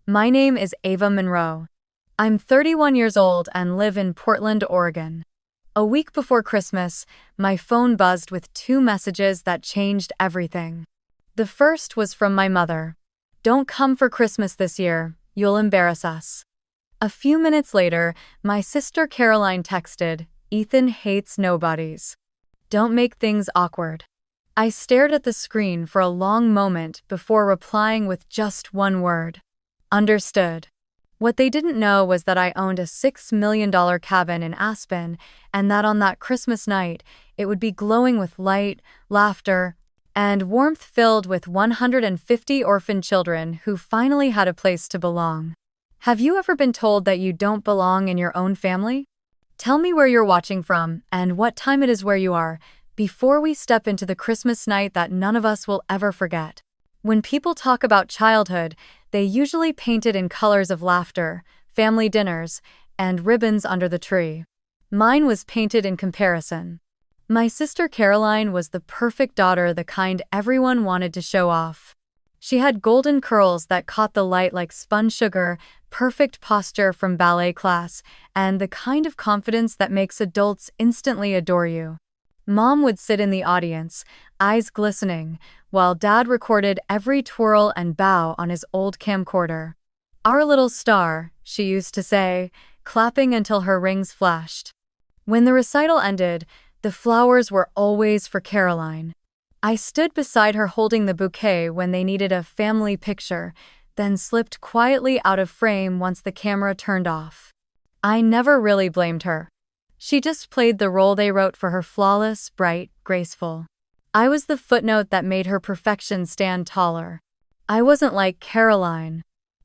My name is Ava Monroe. I'm 31 years old and live in Portland, Oregon. A week before Christmas, my phone buzzed with two messages that changed everything. The first was from my mother. "Don't come for Christmas this year, you'll embarrass us." A few minutes later, my sister Caroline texted, "Ethan hates nobodies. Don't make things awkward." I stared at the screen for a long moment before replying with just one word. Understood. What they didn't know was that I owned a $6 million cabin in Aspen, and that on that Christmas night, it would be glowing with light, laughter, and warmth, filled with 150 orphan children who finally had a place to belong. Have you ever been told that you don't belong in your own family? Tell me where you're watching from and what time it is where you are, before we step into the Christmas night that none of us will ever forget. When people talk about childhood, they usually paint it in colors of laughter, family dinners, and ribbons under the tree. Mine was painted in comparison. My sister Caroline was the perfect daughter, the kind everyone wanted to show off. She had golden curls that caught the light like spun sugar, perfect posture from ballet class, and the kind of confidence that makes adults instantly adore you. Mom would sit in the audience, eyes glistening, while Dad recorded every twirl and bow on his old camcorder. "Our little star," she used to say, clapping until her rings flashed. When the recital ended, the flowers were always for Caroline. I stood beside her holding the bouquet when they needed a family picture, then slipped quietly out of frame once the camera turned off. I never really blamed her. She just played the role they wrote for her: flawless, bright, graceful. I was the footnote that made her perfection stand taller. I wasn't like Caroline.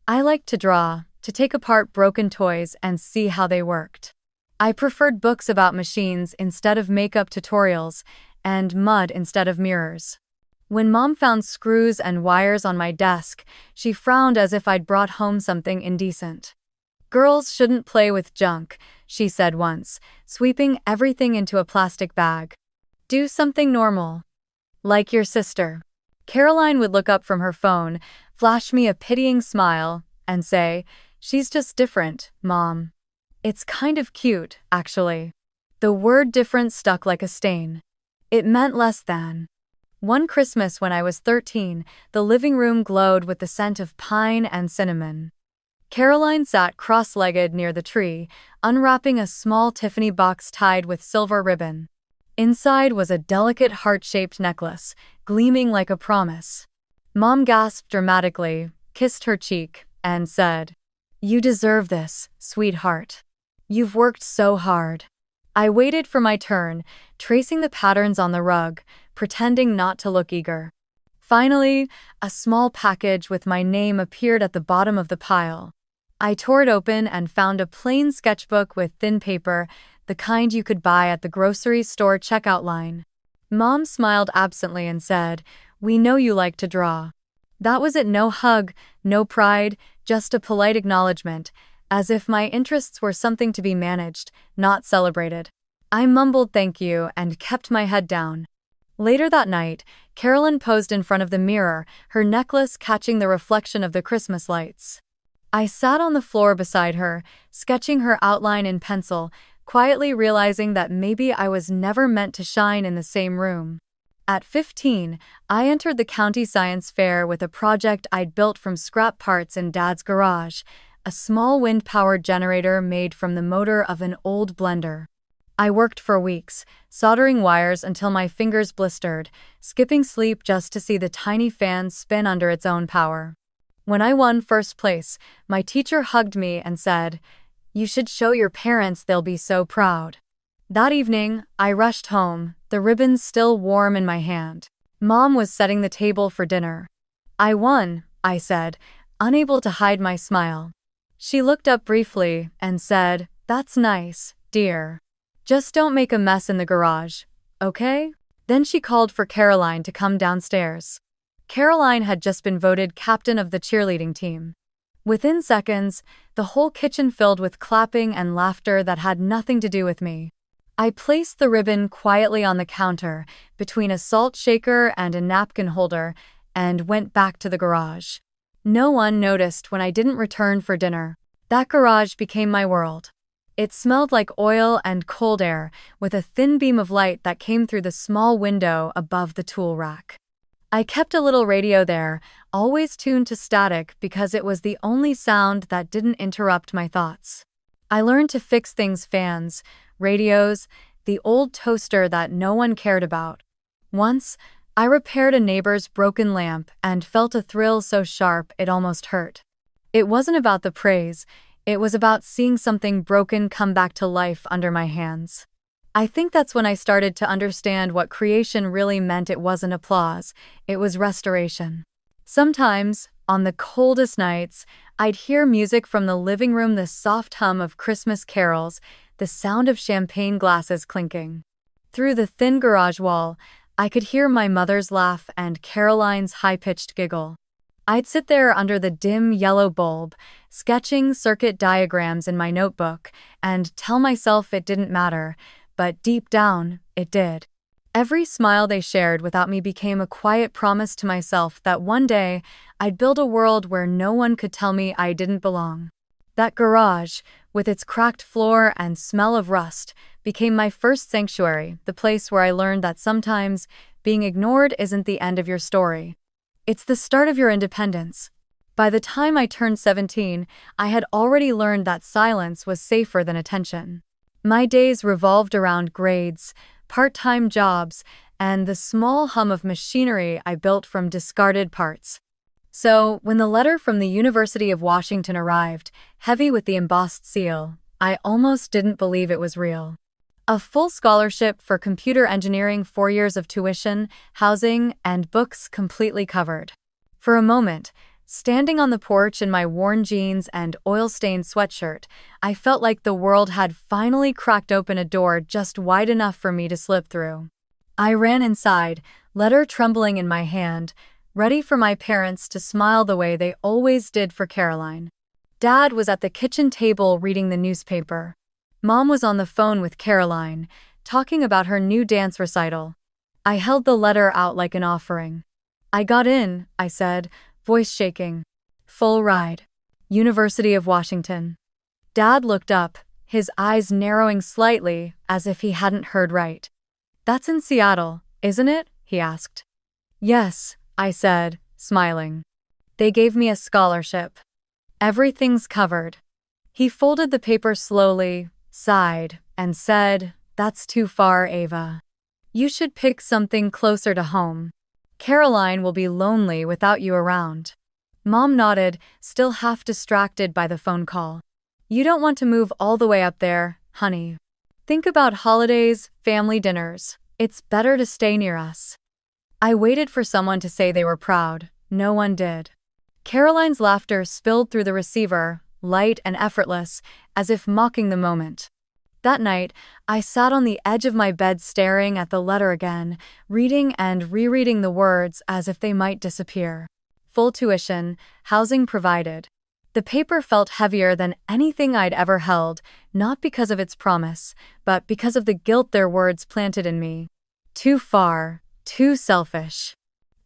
I liked to draw, to take apart broken toys and see how they worked. I preferred books about machines instead of makeup tutorials, and mud instead of mirrors. When Mom found screws and wires on my desk, she frowned as if I'd brought home something indecent. "Girls shouldn't play with junk," she said once, sweeping everything into a plastic bag. "Do something normal. Like your sister." Caroline would look up from her phone, flash me a pitying smile, and say, "She's just different, Mom." It's kind of cute, actually. The word different stuck like a stain. It meant less than. One Christmas when I was 13, the living room glowed with the scent of pine and cinnamon. Caroline sat cross-legged near the tree, unwrapping a small Tiffany box tied with silver ribbon. Inside was a delicate heart-shaped necklace, gleaming like a promise. Mom gasped dramatically, kissed her cheek, and said, "You deserve this, sweetheart. You've worked so hard." I waited for my turn, tracing the patterns on the rug, pretending not to look eager. Finally, a small package with my name appeared at the bottom of the pile. I tore it open and found a plain sketchbook with thin paper, the kind you could buy at the grocery store checkout line. Mom smiled absently and said, "We know you like to draw." That was it. No hug, no pride, just a polite acknowledgement, as if my interests were something to be managed, not celebrated. I mumbled thank you and kept my head down. Later that night, Carolyn posed in front of the mirror, her necklace catching the reflection of the Christmas lights. I sat on the floor beside her, sketching her outline in pencil, quietly realizing that maybe I was never meant to shine in the same room. At 15, I entered the county science fair with a project I'd built from scrap parts in Dad's garage, a small wind-powered generator made from the motor of an old blender. I worked for weeks, soldering wires until my fingers blistered, skipping sleep just to see the tiny fan spin under its own power. When I won first place, my teacher hugged me and said, "You should show your parents, they'll be so proud." That evening, I rushed home, the ribbons still warm in my hand. Mom was setting the table for dinner. "I won," I said, unable to hide my smile. She looked up briefly and said, "That's nice, dear. Just don't make a mess in the garage, okay?" Then she called for Caroline to come downstairs. Caroline had just been voted captain of the cheerleading team. Within seconds, the whole kitchen filled with clapping and laughter that had nothing to do with me. I placed the ribbon quietly on the counter, between a salt shaker and a napkin holder, and went back to the garage. No one noticed when I didn't return for dinner. That garage became my world. It smelled like oil and cold air, with a thin beam of light that came through the small window above the tool rack. I kept a little radio there, always tuned to static because it was the only sound that didn't interrupt my thoughts. I learned to fix things: fans, radios, the old toaster that no one cared about. Once, I repaired a neighbor's broken lamp and felt a thrill so sharp it almost hurt. It wasn't about the praise, it was about seeing something broken come back to life under my hands. I think that's when I started to understand what creation really meant. It wasn't applause, it was restoration. Sometimes, on the coldest nights, I'd hear music from the living room, the soft hum of Christmas carols, the sound of champagne glasses clinking. Through the thin garage wall, I could hear my mother's laugh and Caroline's high-pitched giggle. I'd sit there under the dim yellow bulb, sketching circuit diagrams in my notebook, and tell myself it didn't matter, but deep down, it did. Every smile they shared without me became a quiet promise to myself that one day I'd build a world where no one could tell me I didn't belong. That garage, with its cracked floor and smell of rust, became my first sanctuary, the place where I learned that sometimes being ignored isn't the end of your story. It's the start of your independence. By the time I turned 17, I had already learned that silence was safer than attention. My days revolved around grades, part-time jobs, and the small hum of machinery I built from discarded parts. So, when the letter from the University of Washington arrived, heavy with the embossed seal, I almost didn't believe it was real. A full scholarship for computer engineering, 4 years of tuition, housing, and books completely covered. For a moment, standing on the porch in my worn jeans and oil-stained sweatshirt, I felt like the world had finally cracked open a door just wide enough for me to slip through. I ran inside, letter trembling in my hand, ready for my parents to smile the way they always did for Caroline. Dad was at the kitchen table reading the newspaper. Mom was on the phone with Caroline, talking about her new dance recital. I held the letter out like an offering. "I got in," I said, voice shaking. "Full ride. University of Washington." Dad looked up, his eyes narrowing slightly as if he hadn't heard right. "That's in Seattle, isn't it?" he asked. "Yes," I said, smiling. "They gave me a scholarship. Everything's covered." He folded the paper slowly, sighed, and said, "That's too far, Ava. You should pick something closer to home. Caroline will be lonely without you around." Mom nodded, still half distracted by the phone call. "You don't want to move all the way up there, honey. Think about holidays, family dinners. It's better to stay near us." I waited for someone to say they were proud. No one did. Caroline's laughter spilled through the receiver, light and effortless, as if mocking the moment. That night, I sat on the edge of my bed staring at the letter again, reading and rereading the words as if they might disappear. Full tuition, housing provided. The paper felt heavier than anything I'd ever held, not because of its promise, but because of the guilt their words planted in me. Too far, too selfish,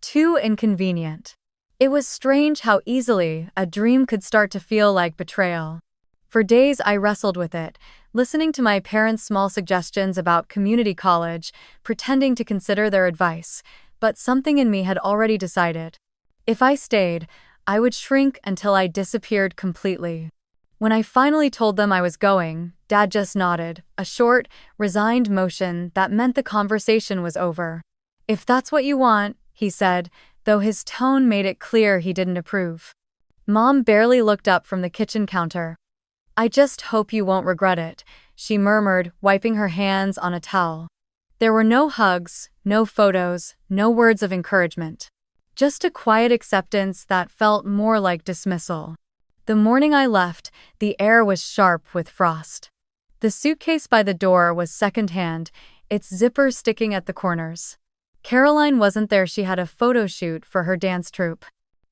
too inconvenient. It was strange how easily a dream could start to feel like betrayal. For days I wrestled with it, listening to my parents' small suggestions about community college, pretending to consider their advice, but something in me had already decided. If I stayed, I would shrink until I disappeared completely. When I finally told them I was going, Dad just nodded, a short, resigned motion that meant the conversation was over. "If that's what you want," he said, though his tone made it clear he didn't approve. Mom barely looked up from the kitchen counter. "I just hope you won't regret it," she murmured, wiping her hands on a towel. There were no hugs, no photos, no words of encouragement. Just a quiet acceptance that felt more like dismissal. The morning I left, the air was sharp with frost. The suitcase by the door was secondhand, its zipper sticking at the corners. Caroline wasn't there. She had a photo shoot for her dance troupe.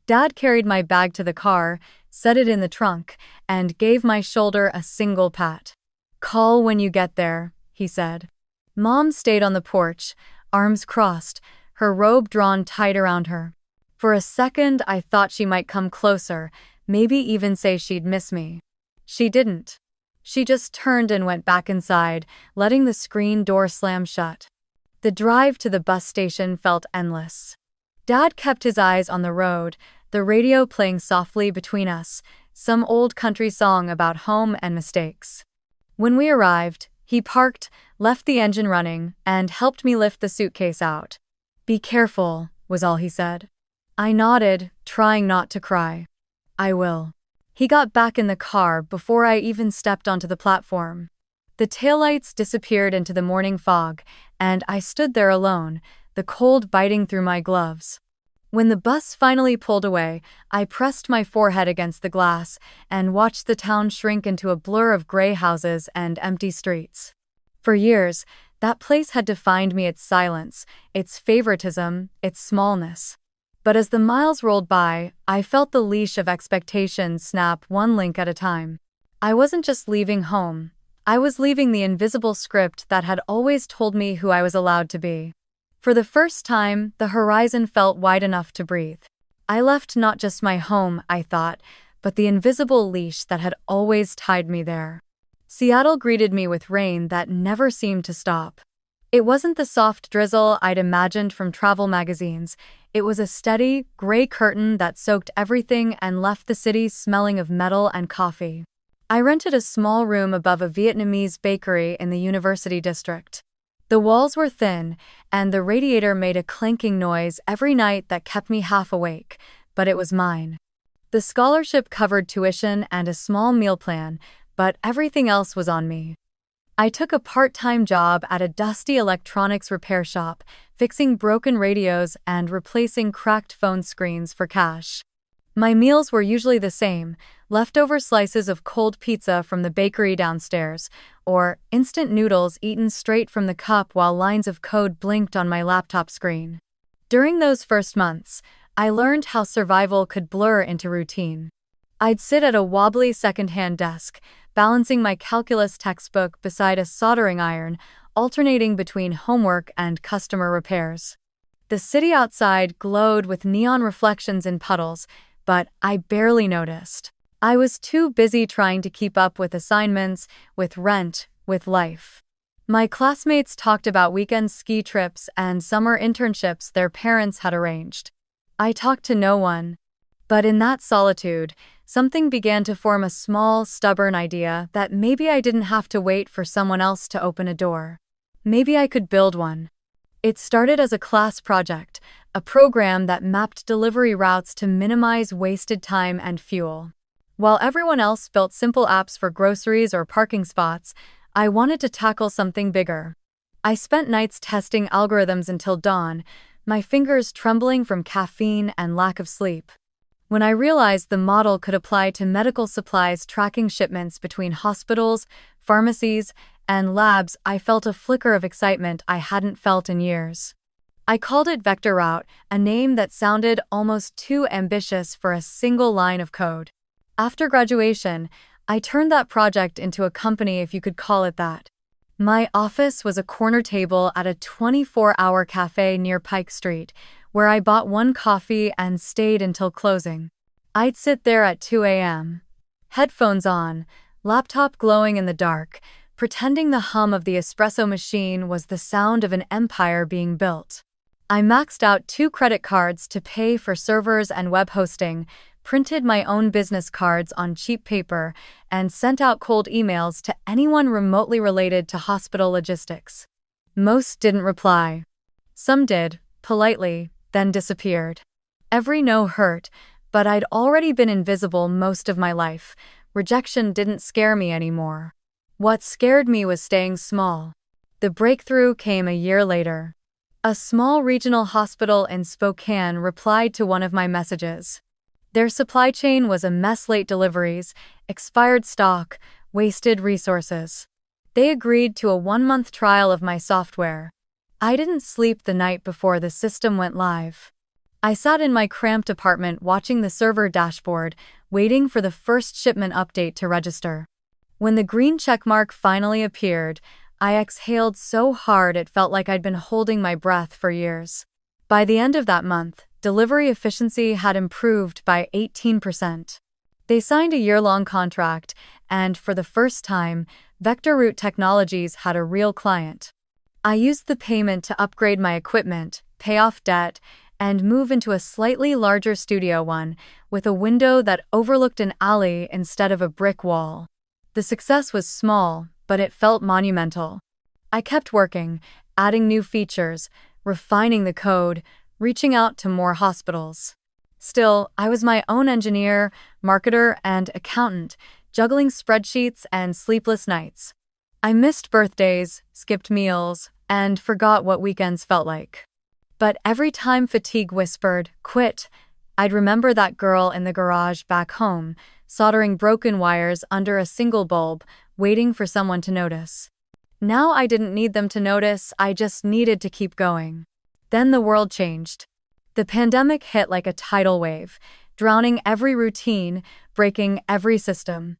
Dad carried my bag to the car, set it in the trunk, and gave my shoulder a single pat. "Call when you get there," he said. Mom stayed on the porch, arms crossed, her robe drawn tight around her. For a second, I thought she might come closer, maybe even say she'd miss me. She didn't. She just turned and went back inside, letting the screen door slam shut. The drive to the bus station felt endless. Dad kept his eyes on the road, the radio playing softly between us, some old country song about home and mistakes. When we arrived, he parked, left the engine running, and helped me lift the suitcase out. "Be careful," was all he said. I nodded, trying not to cry. "I will." He got back in the car before I even stepped onto the platform. The taillights disappeared into the morning fog, and I stood there alone, the cold biting through my gloves. When the bus finally pulled away, I pressed my forehead against the glass and watched the town shrink into a blur of gray houses and empty streets. For years, that place had defined me, its silence, its favoritism, its smallness. But as the miles rolled by, I felt the leash of expectations snap one link at a time. I wasn't just leaving home. I was leaving the invisible script that had always told me who I was allowed to be. For the first time, the horizon felt wide enough to breathe. I left not just my home, I thought, but the invisible leash that had always tied me there. Seattle greeted me with rain that never seemed to stop. It wasn't the soft drizzle I'd imagined from travel magazines. It was a steady, gray curtain that soaked everything and left the city smelling of metal and coffee. I rented a small room above a Vietnamese bakery in the University District. The walls were thin, and the radiator made a clanking noise every night that kept me half awake, but it was mine. The scholarship covered tuition and a small meal plan, but everything else was on me. I took a part-time job at a dusty electronics repair shop, fixing broken radios and replacing cracked phone screens for cash. My meals were usually the same: leftover slices of cold pizza from the bakery downstairs, or instant noodles eaten straight from the cup while lines of code blinked on my laptop screen. During those first months, I learned how survival could blur into routine. I'd sit at a wobbly second-hand desk, balancing my calculus textbook beside a soldering iron, alternating between homework and customer repairs. The city outside glowed with neon reflections in puddles, but I barely noticed. I was too busy trying to keep up with assignments, with rent, with life. My classmates talked about weekend ski trips and summer internships their parents had arranged. I talked to no one. But in that solitude, something began to form: a small, stubborn idea that maybe I didn't have to wait for someone else to open a door. Maybe I could build one. It started as a class project, a program that mapped delivery routes to minimize wasted time and fuel. While everyone else built simple apps for groceries or parking spots, I wanted to tackle something bigger. I spent nights testing algorithms until dawn, my fingers trembling from caffeine and lack of sleep. When I realized the model could apply to medical supplies, tracking shipments between hospitals, pharmacies, and labs, I felt a flicker of excitement I hadn't felt in years. I called it Vector Route, a name that sounded almost too ambitious for a single line of code. After graduation, I turned that project into a company, if you could call it that. My office was a corner table at a 24-hour cafe near Pike Street, where I bought one coffee and stayed until closing. I'd sit there at 2 a.m., headphones on, laptop glowing in the dark, pretending the hum of the espresso machine was the sound of an empire being built. I maxed out 2 credit cards to pay for servers and web hosting, printed my own business cards on cheap paper, and sent out cold emails to anyone remotely related to hospital logistics. Most didn't reply. Some did, politely, then disappeared. Every no hurt, but I'd already been invisible most of my life. Rejection didn't scare me anymore. What scared me was staying small. The breakthrough came a year later. A small regional hospital in Spokane replied to one of my messages. Their supply chain was a mess: late deliveries, expired stock, wasted resources. They agreed to a 1-month trial of my software. I didn't sleep the night before the system went live. I sat in my cramped apartment watching the server dashboard, waiting for the first shipment update to register. When the green checkmark finally appeared, I exhaled so hard it felt like I'd been holding my breath for years. By the end of that month, delivery efficiency had improved by 18%. They signed a year-long contract, and for the first time, Vector Route Technologies had a real client. I used the payment to upgrade my equipment, pay off debt, and move into a slightly larger studio one with a window that overlooked an alley instead of a brick wall. The success was small, but it felt monumental. I kept working, adding new features, refining the code, reaching out to more hospitals. Still, I was my own engineer, marketer, and accountant, juggling spreadsheets and sleepless nights. I missed birthdays, skipped meals, and forgot what weekends felt like. But every time fatigue whispered, "Quit," I'd remember that girl in the garage back home, soldering broken wires under a single bulb, waiting for someone to notice. Now I didn't need them to notice, I just needed to keep going. Then the world changed. The pandemic hit like a tidal wave, drowning every routine, breaking every system.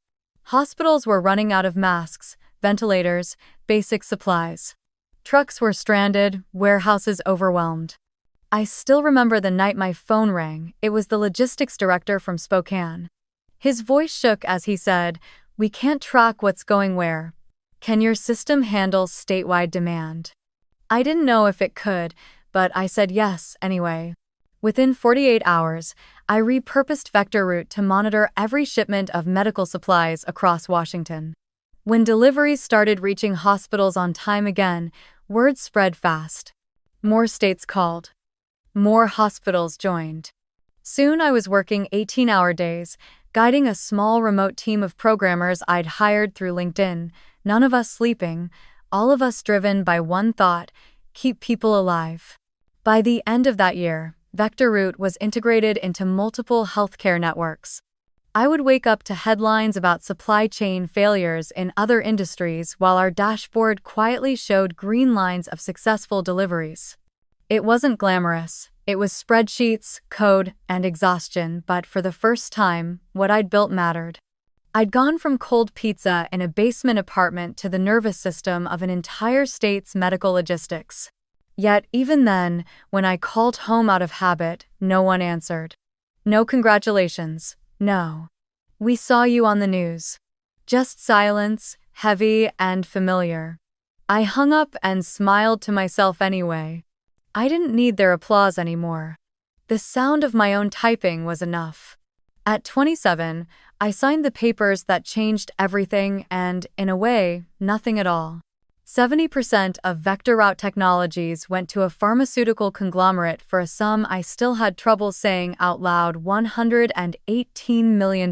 Hospitals were running out of masks, ventilators, basic supplies. Trucks were stranded, warehouses overwhelmed. I still remember the night my phone rang. It was the logistics director from Spokane. His voice shook as he said, "We can't track what's going where. Can your system handle statewide demand?" I didn't know if it could, but I said yes anyway. Within 48 hours, I repurposed Vector Route to monitor every shipment of medical supplies across Washington. When deliveries started reaching hospitals on time again, word spread fast. More states called. More hospitals joined. Soon I was working 18-hour days, guiding a small remote team of programmers I'd hired through LinkedIn, none of us sleeping, all of us driven by one thought: keep people alive. By the end of that year, Vector Route was integrated into multiple healthcare networks. I would wake up to headlines about supply chain failures in other industries while our dashboard quietly showed green lines of successful deliveries. It wasn't glamorous. It was spreadsheets, code, and exhaustion, but for the first time, what I'd built mattered. I'd gone from cold pizza in a basement apartment to the nervous system of an entire state's medical logistics. Yet, even then, when I called home out of habit, no one answered. No congratulations. No. "We saw you on the news." Just silence, heavy and familiar. I hung up and smiled to myself anyway. I didn't need their applause anymore. The sound of my own typing was enough. At 27, I signed the papers that changed everything and, in a way, nothing at all. 70% of Vector Route Technologies went to a pharmaceutical conglomerate for a sum I still had trouble saying out loud: $118 million.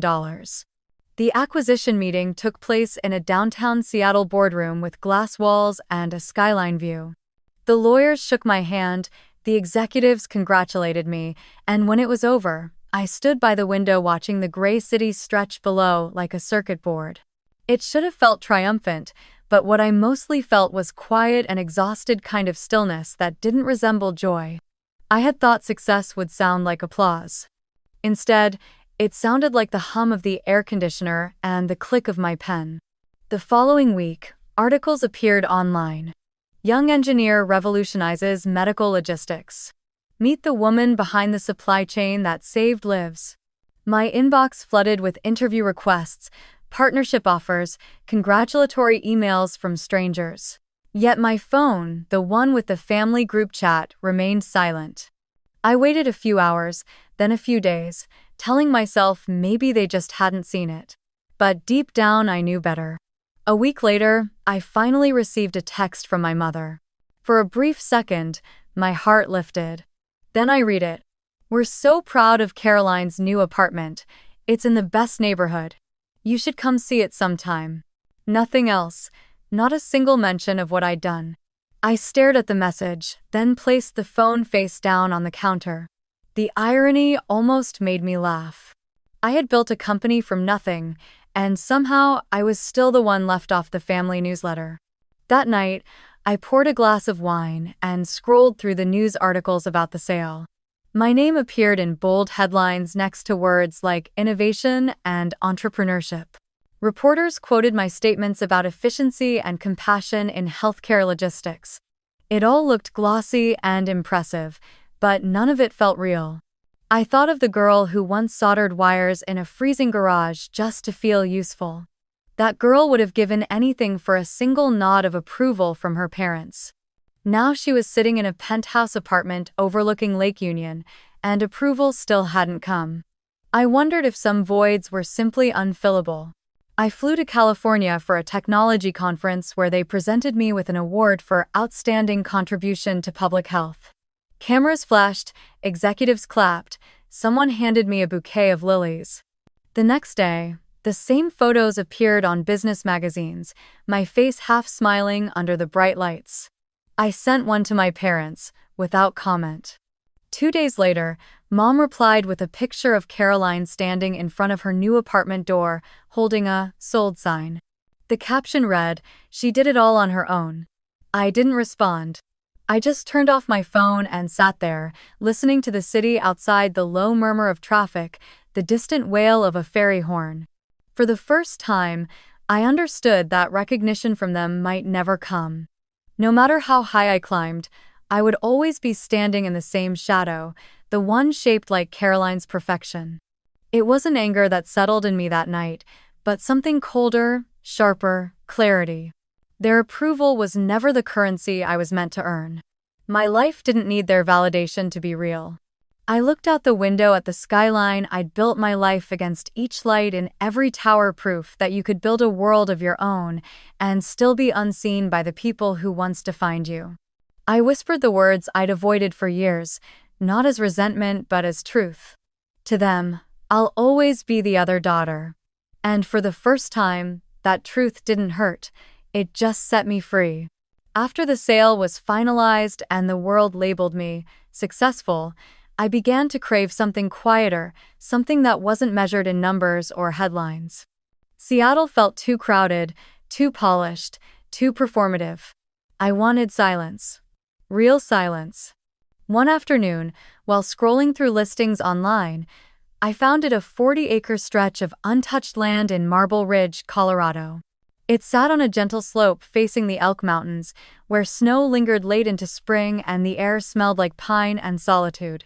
The acquisition meeting took place in a downtown Seattle boardroom with glass walls and a skyline view. The lawyers shook my hand, the executives congratulated me, and when it was over, I stood by the window watching the gray city stretch below like a circuit board. It should have felt triumphant, but what I mostly felt was quiet and exhausted kind of stillness that didn't resemble joy. I had thought success would sound like applause. Instead, it sounded like the hum of the air conditioner and the click of my pen. The following week, articles appeared online. Young engineer revolutionizes medical logistics. Meet the woman behind the supply chain that saved lives. My inbox flooded with interview requests, partnership offers, congratulatory emails from strangers. Yet my phone, the one with the family group chat, remained silent. I waited a few hours, then a few days, telling myself maybe they just hadn't seen it. But deep down I knew better. A week later, I finally received a text from my mother. For a brief second, my heart lifted. Then I read it. "We're so proud of Caroline's new apartment. It's in the best neighborhood. You should come see it sometime." Nothing else, not a single mention of what I'd done. I stared at the message, then placed the phone face down on the counter. The irony almost made me laugh. I had built a company from nothing, and somehow I was still the one left off the family newsletter. That night, I poured a glass of wine and scrolled through the news articles about the sale. My name appeared in bold headlines next to words like innovation and entrepreneurship. Reporters quoted my statements about efficiency and compassion in healthcare logistics. It all looked glossy and impressive, but none of it felt real. I thought of the girl who once soldered wires in a freezing garage just to feel useful. That girl would have given anything for a single nod of approval from her parents. Now she was sitting in a penthouse apartment overlooking Lake Union, and approval still hadn't come. I wondered if some voids were simply unfillable. I flew to California for a technology conference where they presented me with an award for outstanding contribution to public health. Cameras flashed, executives clapped, someone handed me a bouquet of lilies. The next day, the same photos appeared on business magazines, my face half smiling under the bright lights. I sent one to my parents, without comment. 2 days later, Mom replied with a picture of Caroline standing in front of her new apartment door, holding a "sold" sign. The caption read, "She did it all on her own." I didn't respond. I just turned off my phone and sat there, listening to the city outside, the low murmur of traffic, the distant wail of a ferry horn. For the first time, I understood that recognition from them might never come. No matter how high I climbed, I would always be standing in the same shadow, the one shaped like Caroline's perfection. It wasn't anger that settled in me that night, but something colder, sharper, clarity. Their approval was never the currency I was meant to earn. My life didn't need their validation to be real. I looked out the window at the skyline. I'd built my life against each light in every tower, proof that you could build a world of your own and still be unseen by the people who once defined you. I whispered the words I'd avoided for years, not as resentment but as truth. To them, I'll always be the other daughter. And for the first time, that truth didn't hurt, it just set me free. After the sale was finalized and the world labeled me successful, I began to crave something quieter, something that wasn't measured in numbers or headlines. Seattle felt too crowded, too polished, too performative. I wanted silence. Real silence. One afternoon, while scrolling through listings online, I found a 40-acre stretch of untouched land in Marble Ridge, Colorado. It sat on a gentle slope facing the Elk Mountains, where snow lingered late into spring and the air smelled like pine and solitude.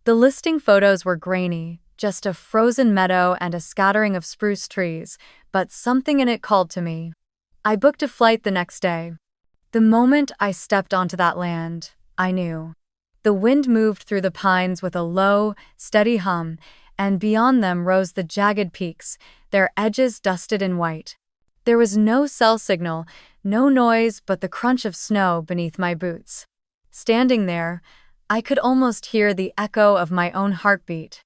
The listing photos were grainy, just a frozen meadow and a scattering of spruce trees, but something in it called to me. I booked a flight the next day. The moment I stepped onto that land, I knew. The wind moved through the pines with a low, steady hum, and beyond them rose the jagged peaks, their edges dusted in white. There was no cell signal, no noise but the crunch of snow beneath my boots. Standing there, I could almost hear the echo of my own heartbeat.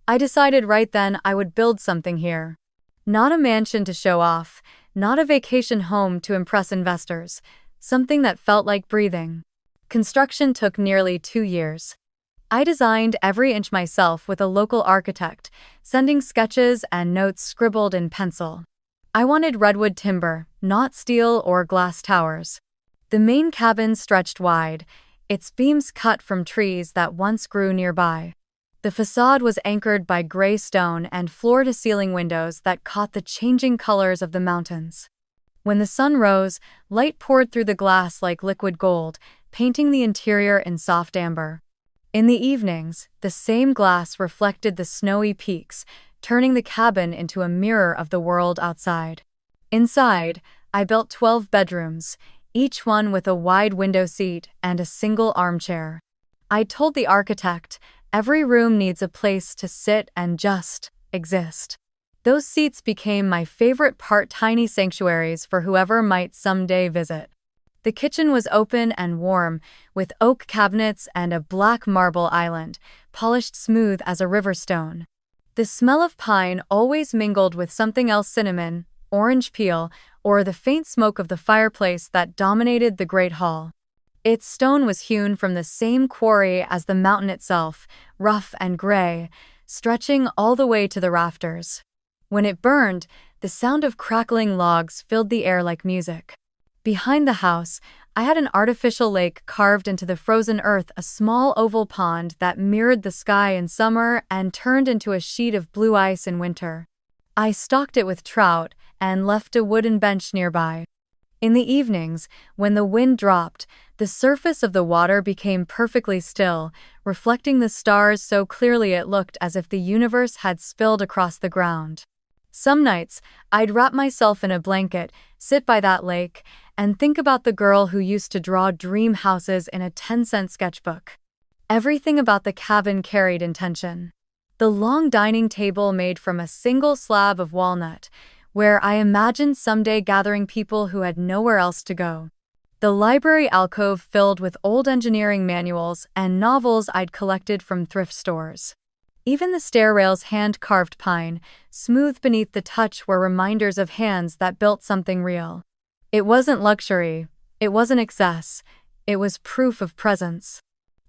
I decided right then I would build something here. Not a mansion to show off, not a vacation home to impress investors, something that felt like breathing. Construction took nearly 2 years. I designed every inch myself with a local architect, sending sketches and notes scribbled in pencil. I wanted redwood timber, not steel or glass towers. The main cabin stretched wide, its beams cut from trees that once grew nearby. The facade was anchored by gray stone and floor-to-ceiling windows that caught the changing colors of the mountains. When the sun rose, light poured through the glass like liquid gold, painting the interior in soft amber. In the evenings, the same glass reflected the snowy peaks, turning the cabin into a mirror of the world outside. Inside, I built 12 bedrooms, each one with a wide window seat and a single armchair. I told the architect, every room needs a place to sit and just exist. Those seats became my favorite part, tiny sanctuaries for whoever might someday visit. The kitchen was open and warm, with oak cabinets and a black marble island, polished smooth as a river stone. The smell of pine always mingled with something else, cinnamon, orange peel, or the faint smoke of the fireplace that dominated the great hall. Its stone was hewn from the same quarry as the mountain itself, rough and gray, stretching all the way to the rafters. When it burned, the sound of crackling logs filled the air like music. Behind the house, I had an artificial lake carved into the frozen earth, a small oval pond that mirrored the sky in summer and turned into a sheet of blue ice in winter. I stocked it with trout and left a wooden bench nearby. In the evenings, when the wind dropped, the surface of the water became perfectly still, reflecting the stars so clearly it looked as if the universe had spilled across the ground. Some nights, I'd wrap myself in a blanket, sit by that lake, and think about the girl who used to draw dream houses in a 10-cent sketchbook. Everything about the cabin carried intention. The long dining table made from a single slab of walnut, where I imagined someday gathering people who had nowhere else to go. The library alcove filled with old engineering manuals and novels I'd collected from thrift stores. Even the stair rails hand-carved pine, smooth beneath the touch, were reminders of hands that built something real. It wasn't luxury, it wasn't excess, it was proof of presence.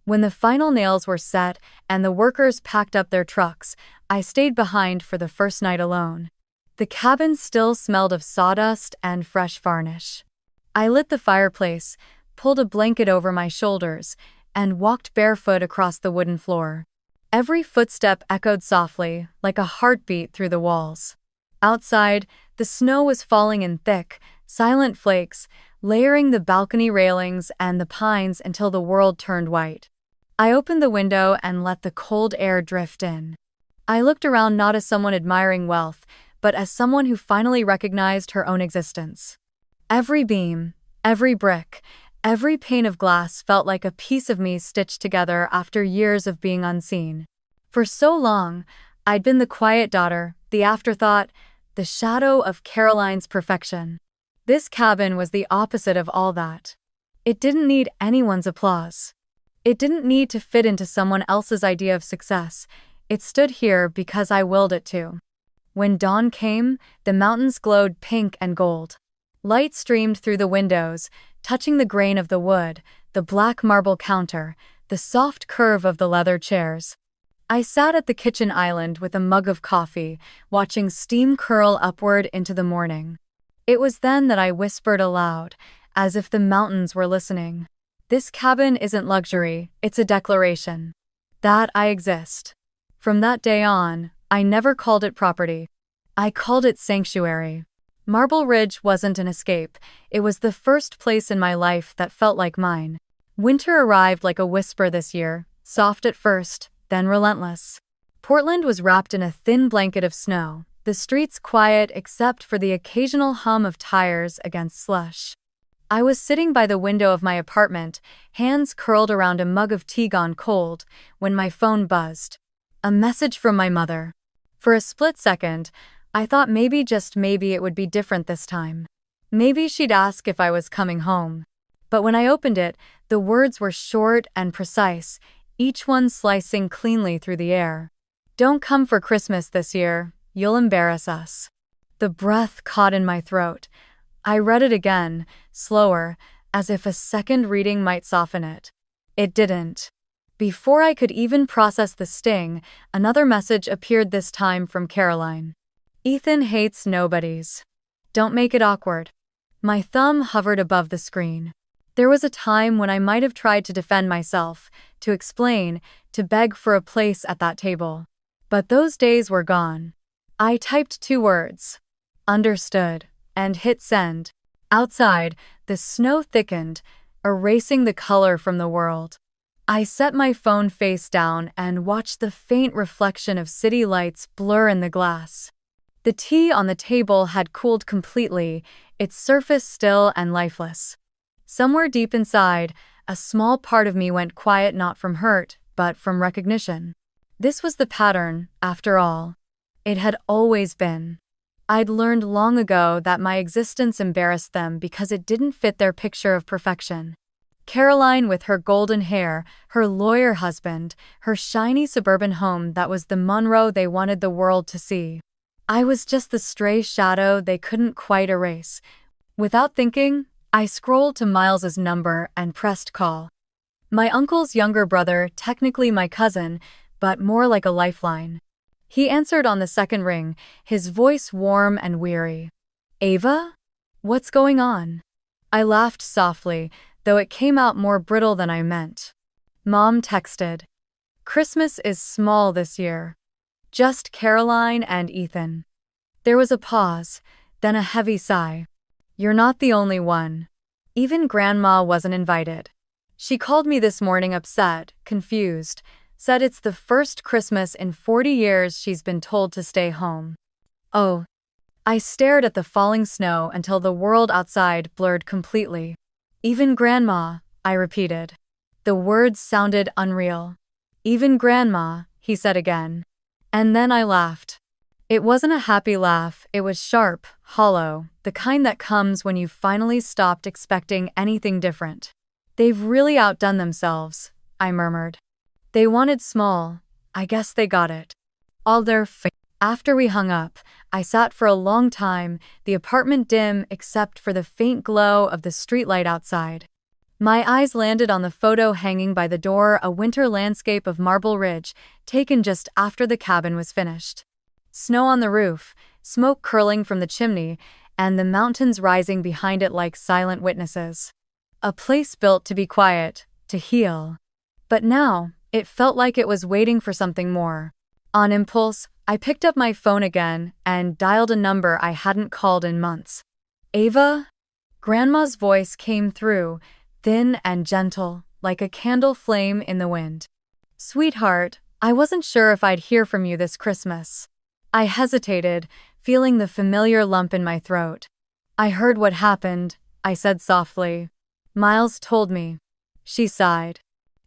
When the final nails were set and the workers packed up their trucks, I stayed behind for the first night alone. The cabin still smelled of sawdust and fresh varnish. I lit the fireplace, pulled a blanket over my shoulders, and walked barefoot across the wooden floor. Every footstep echoed softly, like a heartbeat through the walls. Outside, the snow was falling in thick, silent flakes, layering the balcony railings and the pines until the world turned white. I opened the window and let the cold air drift in. I looked around not as someone admiring wealth, but as someone who finally recognized her own existence. Every beam, every brick, every pane of glass felt like a piece of me stitched together after years of being unseen. For so long, I'd been the quiet daughter, the afterthought, the shadow of Caroline's perfection. This cabin was the opposite of all that. It didn't need anyone's applause. It didn't need to fit into someone else's idea of success. It stood here because I willed it to. When dawn came, the mountains glowed pink and gold. Light streamed through the windows, touching the grain of the wood, the black marble counter, the soft curve of the leather chairs. I sat at the kitchen island with a mug of coffee, watching steam curl upward into the morning. It was then that I whispered aloud, as if the mountains were listening. This cabin isn't luxury, it's a declaration. That I exist. From that day on, I never called it property. I called it sanctuary. Marble Ridge wasn't an escape, it was the first place in my life that felt like mine. Winter arrived like a whisper this year, soft at first, then relentless. Portland was wrapped in a thin blanket of snow, the streets quiet except for the occasional hum of tires against slush. I was sitting by the window of my apartment, hands curled around a mug of tea gone cold, when my phone buzzed. A message from my mother. For a split second, I thought maybe, just maybe, it would be different this time. Maybe she'd ask if I was coming home. But when I opened it, the words were short and precise, each one slicing cleanly through the air. Don't come for Christmas this year, you'll embarrass us. The breath caught in my throat. I read it again, slower, as if a second reading might soften it. It didn't. Before I could even process the sting, another message appeared, this time from Caroline. Ethan hates nobodies. Don't make it awkward. My thumb hovered above the screen. There was a time when I might have tried to defend myself, to explain, to beg for a place at that table. But those days were gone. I typed 2 words. Understood. And hit send. Outside, the snow thickened, erasing the color from the world. I set my phone face down and watched the faint reflection of city lights blur in the glass. The tea on the table had cooled completely, its surface still and lifeless. Somewhere deep inside, a small part of me went quiet, not from hurt, but from recognition. This was the pattern, after all. It had always been. I'd learned long ago that my existence embarrassed them because it didn't fit their picture of perfection. Caroline, with her golden hair, her lawyer husband, her shiny suburban home that was the Monroe they wanted the world to see. I was just the stray shadow they couldn't quite erase. Without thinking, I scrolled to Miles's number and pressed call. My uncle's younger brother, technically my cousin, but more like a lifeline. He answered on the second ring, his voice warm and weary. Ava? What's going on? I laughed softly, though it came out more brittle than I meant. Mom texted. Christmas is small this year. Just Caroline and Ethan. There was a pause, then a heavy sigh. You're not the only one. Even Grandma wasn't invited. She called me this morning upset, confused, said it's the first Christmas in 40 years she's been told to stay home. Oh. I stared at the falling snow until the world outside blurred completely. Even Grandma, I repeated. The words sounded unreal. Even Grandma, he said again. And then I laughed. It wasn't a happy laugh, it was sharp, hollow, the kind that comes when you've finally stopped expecting anything different. They've really outdone themselves, I murmured. They wanted small. I guess they got it. All their After we hung up, I sat for a long time, the apartment dim except for the faint glow of the streetlight outside. My eyes landed on the photo hanging by the door, a winter landscape of Marble Ridge, taken just after the cabin was finished. Snow on the roof, smoke curling from the chimney, and the mountains rising behind it like silent witnesses. A place built to be quiet, to heal. But now, it felt like it was waiting for something more. On impulse, I picked up my phone again and dialed a number I hadn't called in months. Ava? Grandma's voice came through, thin and gentle, like a candle flame in the wind. Sweetheart, I wasn't sure if I'd hear from you this Christmas. I hesitated, feeling the familiar lump in my throat. I heard what happened, I said softly. Miles told me. She sighed.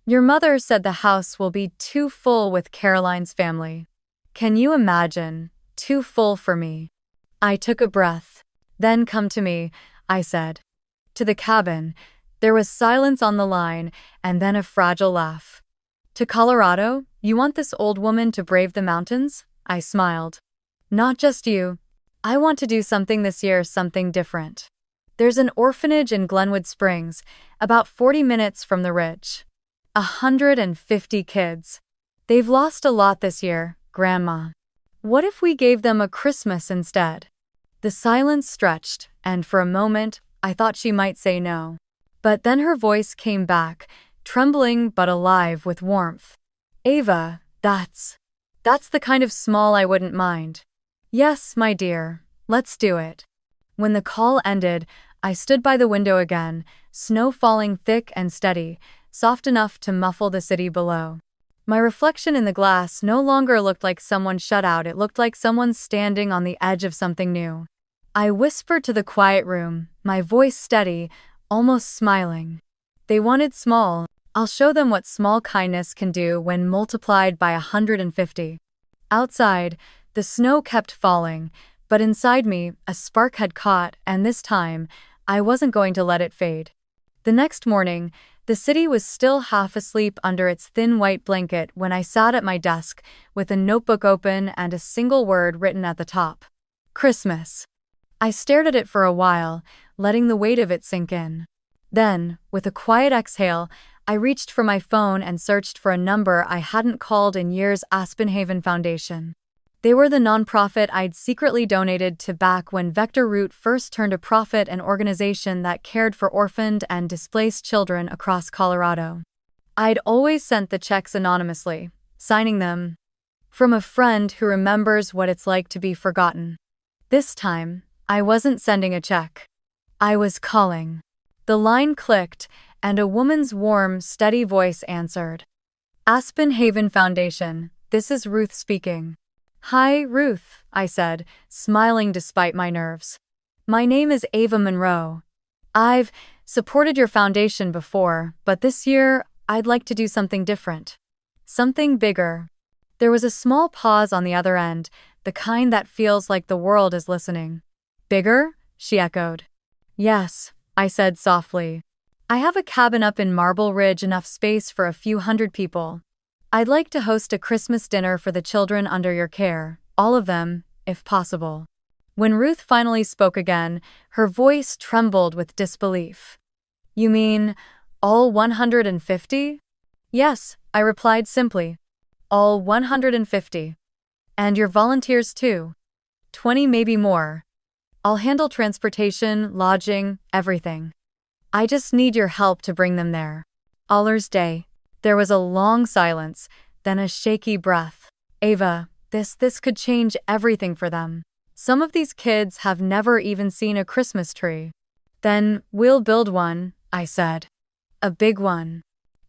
Your mother said the house will be too full with Caroline's family. Can you imagine? Too full for me. I took a breath. Then come to me, I said. To the cabin. There was silence on the line, and then a fragile laugh. To Colorado? You want this old woman to brave the mountains? I smiled. Not just you. I want to do something this year, something different. There's an orphanage in Glenwood Springs, about 40 minutes from the ridge. 150 kids. They've lost a lot this year, Grandma. What if we gave them a Christmas instead? The silence stretched, and for a moment, I thought she might say no. But then her voice came back, trembling but alive with warmth. Ava, that's the kind of small I wouldn't mind. Yes, my dear, let's do it. When the call ended, I stood by the window again, snow falling thick and steady, soft enough to muffle the city below. My reflection in the glass no longer looked like someone shut out, it looked like someone standing on the edge of something new. I whispered to the quiet room, my voice steady, almost smiling. They wanted small. I'll show them what small kindness can do when multiplied by 150. Outside, the snow kept falling, but inside me, a spark had caught, and this time, I wasn't going to let it fade. The next morning, the city was still half asleep under its thin white blanket when I sat at my desk, with a notebook open and a single word written at the top. Christmas. I stared at it for a while, letting the weight of it sink in. Then, with a quiet exhale, I reached for my phone and searched for a number I hadn't called in years. Aspen Foundation. They were the nonprofit I'd secretly donated to back when Vector Root first turned a profit, an organization that cared for orphaned and displaced children across Colorado. I'd always sent the checks anonymously, signing them from a friend who remembers what it's like to be forgotten. This time, I wasn't sending a check. I was calling. The line clicked, and a woman's warm, steady voice answered. Aspen Foundation, this is Ruth speaking. Hi, Ruth, I said, smiling despite my nerves. My name is Ava Monroe. I've supported your foundation before, but this year, I'd like to do something different. Something bigger. There was a small pause on the other end, the kind that feels like the world is listening. Bigger? She echoed. Yes, I said softly. I have a cabin up in Marble Ridge, enough space for a few hundred people. I'd like to host a Christmas dinner for the children under your care, all of them, if possible. When Ruth finally spoke again, her voice trembled with disbelief. You mean, all 150? Yes, I replied simply. All 150. And your volunteers too. 20, maybe more. I'll handle transportation, lodging, everything. I just need your help to bring them there. Allers Day. There was a long silence, then a shaky breath. Ava, this could change everything for them. Some of these kids have never even seen a Christmas tree. Then we'll build one, I said. A big one.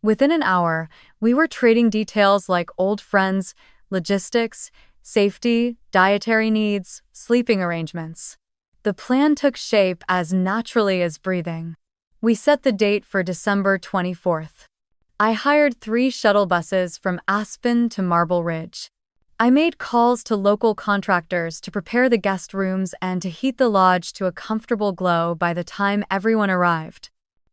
Within an hour, we were trading details like old friends, logistics, safety, dietary needs, sleeping arrangements. The plan took shape as naturally as breathing. We set the date for December 24th. I hired 3 shuttle buses from Aspen to Marble Ridge. I made calls to local contractors to prepare the guest rooms and to heat the lodge to a comfortable glow by the time everyone arrived.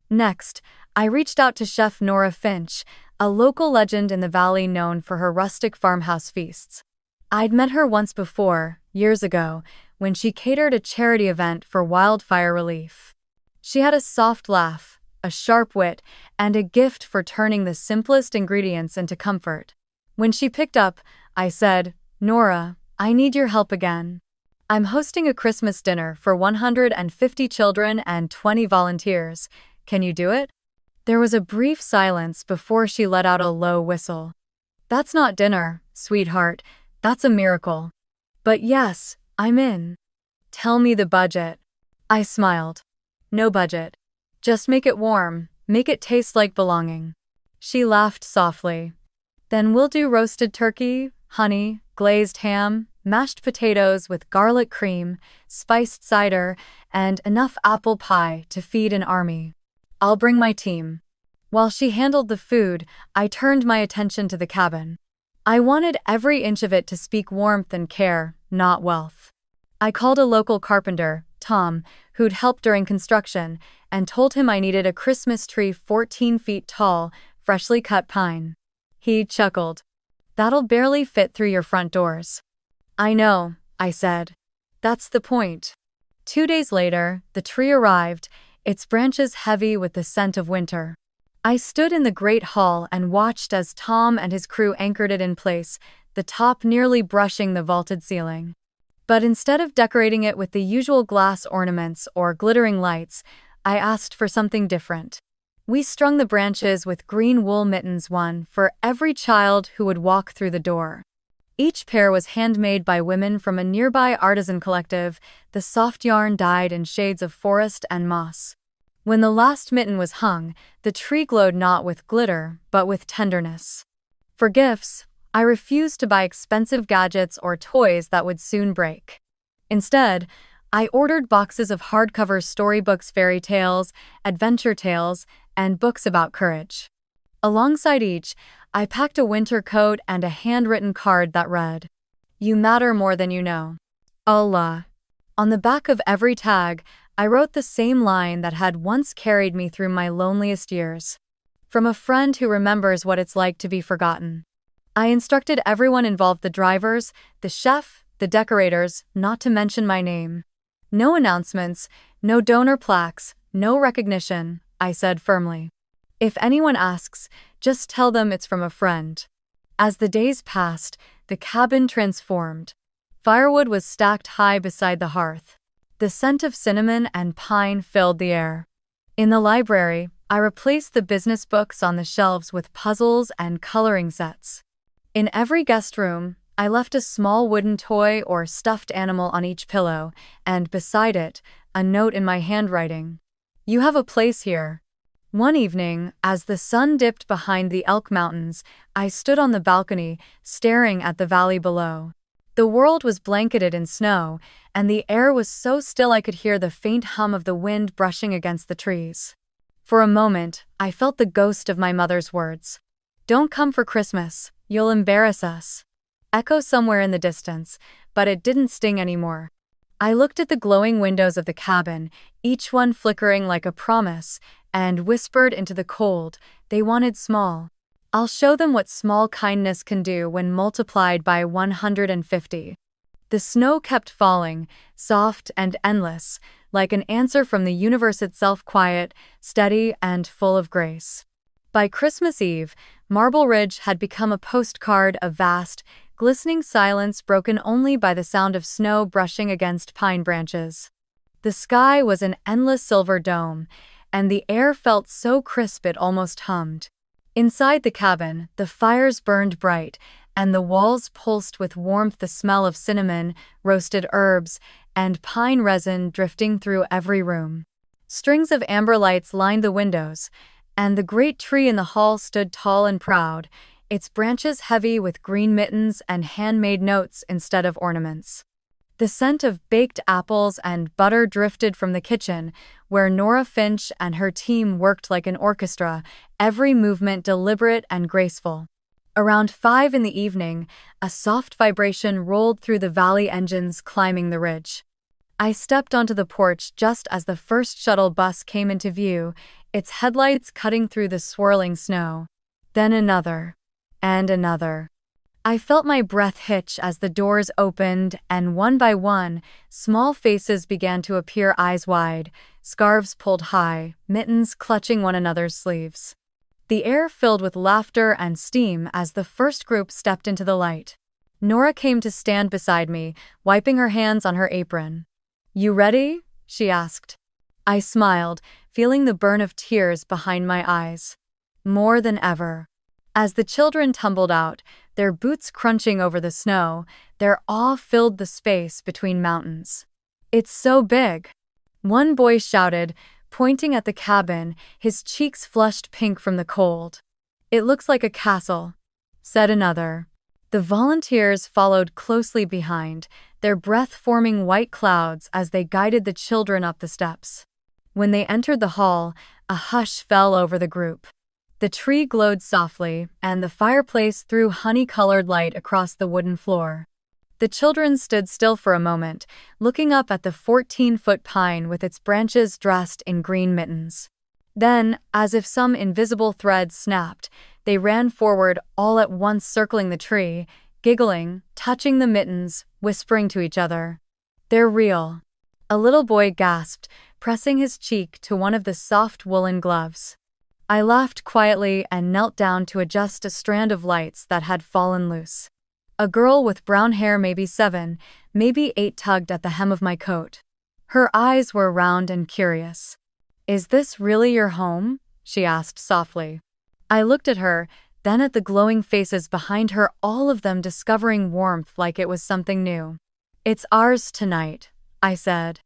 Next, I reached out to Chef Nora Finch, a local legend in the valley known for her rustic farmhouse feasts. I'd met her once before, years ago, when she catered a charity event for wildfire relief. She had a soft laugh, a sharp wit, and a gift for turning the simplest ingredients into comfort. When she picked up, I said, "Nora, I need your help again. I'm hosting a Christmas dinner for 150 children and 20 volunteers. Can you do it?" There was a brief silence before she let out a low whistle. "That's not dinner, sweetheart. That's a miracle. But yes, I'm in." "Tell me the budget." I smiled. "No budget. Just make it warm, make it taste like belonging." She laughed softly. "Then we'll do roasted turkey, honey, glazed ham, mashed potatoes with garlic cream, spiced cider, and enough apple pie to feed an army. I'll bring my team." While she handled the food, I turned my attention to the cabin. I wanted every inch of it to speak warmth and care, not wealth. I called a local carpenter, Tom, who'd helped during construction, and told him I needed a Christmas tree 14 feet tall, freshly cut pine. He chuckled. "That'll barely fit through your front doors." "I know," I said. "That's the point." 2 days later, the tree arrived, its branches heavy with the scent of winter. I stood in the great hall and watched as Tom and his crew anchored it in place, the top nearly brushing the vaulted ceiling. But instead of decorating it with the usual glass ornaments or glittering lights, I asked for something different. We strung the branches with green wool mittens, one for every child who would walk through the door. Each pair was handmade by women from a nearby artisan collective, the soft yarn dyed in shades of forest and moss. When the last mitten was hung, the tree glowed not with glitter, but with tenderness. For gifts, I refused to buy expensive gadgets or toys that would soon break. Instead, I ordered boxes of hardcover storybooks, fairy tales, adventure tales, and books about courage. Alongside each, I packed a winter coat and a handwritten card that read, "You matter more than you know. Allah." On the back of every tag, I wrote the same line that had once carried me through my loneliest years. From a friend who remembers what it's like to be forgotten. I instructed everyone involved, the drivers, the chef, the decorators, not to mention my name. "No announcements, no donor plaques, no recognition," I said firmly. "If anyone asks, just tell them it's from a friend." As the days passed, the cabin transformed. Firewood was stacked high beside the hearth. The scent of cinnamon and pine filled the air. In the library, I replaced the business books on the shelves with puzzles and coloring sets. In every guest room, I left a small wooden toy or stuffed animal on each pillow, and beside it, a note in my handwriting. "You have a place here." One evening, as the sun dipped behind the Elk Mountains, I stood on the balcony, staring at the valley below. The world was blanketed in snow, and the air was so still I could hear the faint hum of the wind brushing against the trees. For a moment, I felt the ghost of my mother's words, "Don't come for Christmas, you'll embarrass us," echo somewhere in the distance, but it didn't sting anymore. I looked at the glowing windows of the cabin, each one flickering like a promise, and whispered into the cold, "They wanted small. I'll show them what small kindness can do when multiplied by 150. The snow kept falling, soft and endless, like an answer from the universe itself, quiet, steady, and full of grace. By Christmas Eve, Marble Ridge had become a postcard of vast, glistening silence broken only by the sound of snow brushing against pine branches. The sky was an endless silver dome, and the air felt so crisp it almost hummed. Inside the cabin, the fires burned bright, and the walls pulsed with warmth, the smell of cinnamon, roasted herbs, and pine resin drifting through every room. Strings of amber lights lined the windows, and the great tree in the hall stood tall and proud, its branches heavy with green mittens and handmade notes instead of ornaments. The scent of baked apples and butter drifted from the kitchen, where Nora Finch and her team worked like an orchestra, every movement deliberate and graceful. Around 5 in the evening, a soft vibration rolled through the valley engines climbing the ridge. I stepped onto the porch just as the first shuttle bus came into view, its headlights cutting through the swirling snow. Then another. And another. I felt my breath hitch as the doors opened, and one by one, small faces began to appear, eyes wide, scarves pulled high, mittens clutching one another's sleeves. The air filled with laughter and steam as the first group stepped into the light. Nora came to stand beside me, wiping her hands on her apron. "You ready?" she asked. I smiled, feeling the burn of tears behind my eyes. More than ever. As the children tumbled out, their boots crunching over the snow, their awe filled the space between mountains. "It's so big!" one boy shouted, pointing at the cabin, his cheeks flushed pink from the cold. "It looks like a castle," said another. The volunteers followed closely behind, their breath forming white clouds as they guided the children up the steps. When they entered the hall, a hush fell over the group. The tree glowed softly, and the fireplace threw honey-colored light across the wooden floor. The children stood still for a moment, looking up at the 14-foot pine with its branches dressed in green mittens. Then, as if some invisible thread snapped, they ran forward all at once, circling the tree, giggling, touching the mittens, whispering to each other. "They're real." A little boy gasped, pressing his cheek to one of the soft woolen gloves. I laughed quietly and knelt down to adjust a strand of lights that had fallen loose. A girl with brown hair, maybe 7, maybe 8, tugged at the hem of my coat. Her eyes were round and curious. "Is this really your home?" she asked softly. I looked at her, then at the glowing faces behind her, all of them discovering warmth like it was something new. "It's ours tonight," I said.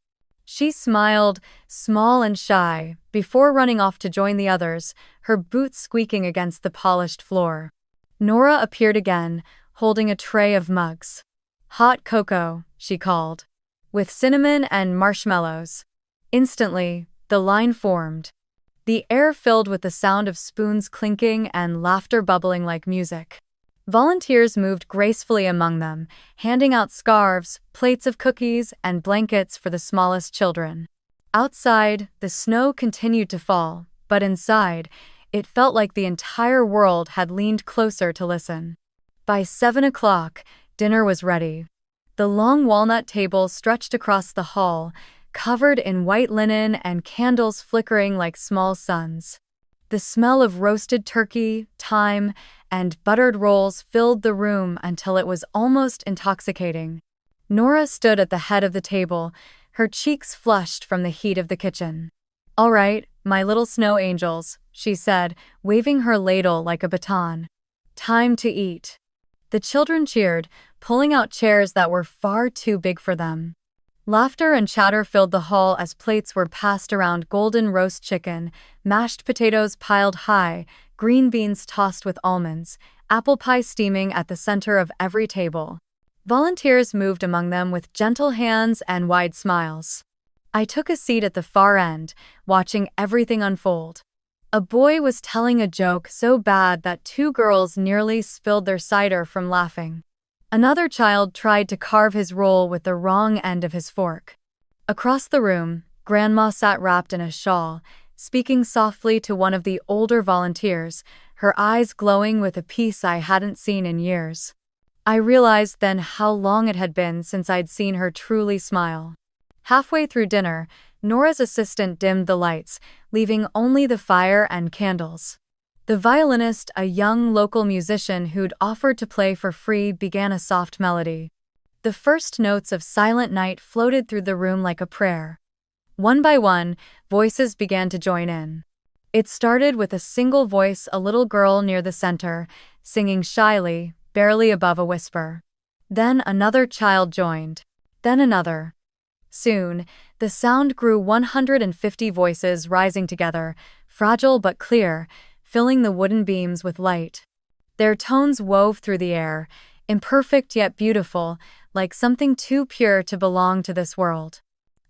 She smiled, small and shy, before running off to join the others, her boots squeaking against the polished floor. Nora appeared again, holding a tray of mugs. "Hot cocoa," she called. "With cinnamon and marshmallows." Instantly, the line formed. The air filled with the sound of spoons clinking and laughter bubbling like music. Volunteers moved gracefully among them, handing out scarves, plates of cookies, and blankets for the smallest children. Outside, the snow continued to fall, but inside, it felt like the entire world had leaned closer to listen. By 7 o'clock, dinner was ready. The long walnut table stretched across the hall, covered in white linen and candles flickering like small suns. The smell of roasted turkey, thyme, and buttered rolls filled the room until it was almost intoxicating. Nora stood at the head of the table, her cheeks flushed from the heat of the kitchen. "All right, my little snow angels," she said, waving her ladle like a baton. "Time to eat." The children cheered, pulling out chairs that were far too big for them. Laughter and chatter filled the hall as plates were passed around: golden roast chicken, mashed potatoes piled high, green beans tossed with almonds, apple pie steaming at the center of every table. Volunteers moved among them with gentle hands and wide smiles. I took a seat at the far end, watching everything unfold. A boy was telling a joke so bad that 2 girls nearly spilled their cider from laughing. Another child tried to carve his roll with the wrong end of his fork. Across the room, Grandma sat wrapped in a shawl, speaking softly to one of the older volunteers, her eyes glowing with a peace I hadn't seen in years. I realized then how long it had been since I'd seen her truly smile. Halfway through dinner, Nora's assistant dimmed the lights, leaving only the fire and candles. The violinist, a young local musician who'd offered to play for free, began a soft melody. The first notes of Silent Night floated through the room like a prayer. One by one, voices began to join in. It started with a single voice, a little girl near the center, singing shyly, barely above a whisper. Then another child joined. Then another. Soon, the sound grew 150 voices rising together, fragile but clear, filling the wooden beams with light. Their tones wove through the air, imperfect yet beautiful, like something too pure to belong to this world.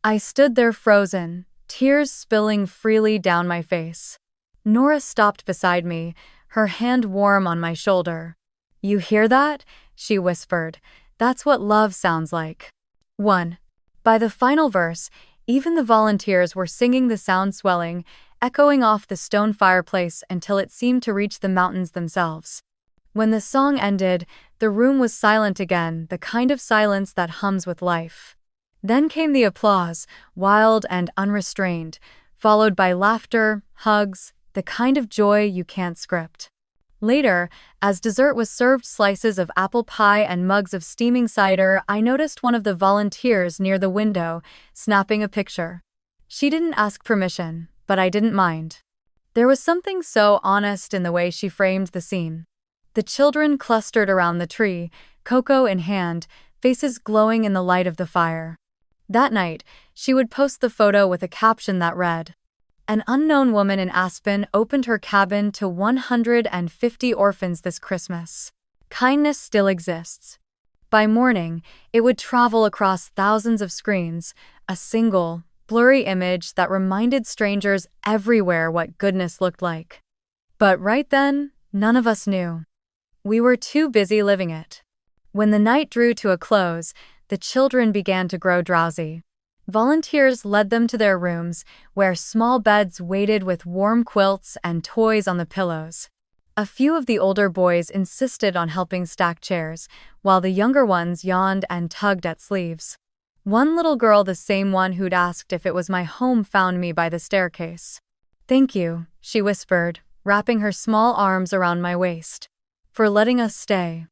I stood there frozen, tears spilling freely down my face. Nora stopped beside me, her hand warm on my shoulder. "You hear that?" she whispered. "That's what love sounds like." 1. By the final verse, even the volunteers were singing, the sound swelling, echoing off the stone fireplace until it seemed to reach the mountains themselves. When the song ended, the room was silent again, the kind of silence that hums with life. Then came the applause, wild and unrestrained, followed by laughter, hugs, the kind of joy you can't script. Later, as dessert was served, slices of apple pie and mugs of steaming cider, I noticed one of the volunteers near the window, snapping a picture. She didn't ask permission, but I didn't mind. There was something so honest in the way she framed the scene. The children clustered around the tree, cocoa in hand, faces glowing in the light of the fire. That night, she would post the photo with a caption that read, "An unknown woman in Aspen opened her cabin to 150 orphans this Christmas. Kindness still exists." By morning, it would travel across thousands of screens, a single, blurry image that reminded strangers everywhere what goodness looked like. But right then, none of us knew. We were too busy living it. When the night drew to a close, the children began to grow drowsy. Volunteers led them to their rooms, where small beds waited with warm quilts and toys on the pillows. A few of the older boys insisted on helping stack chairs, while the younger ones yawned and tugged at sleeves. One little girl, the same one who'd asked if it was my home, found me by the staircase. "Thank you," she whispered, wrapping her small arms around my waist, "for letting us stay."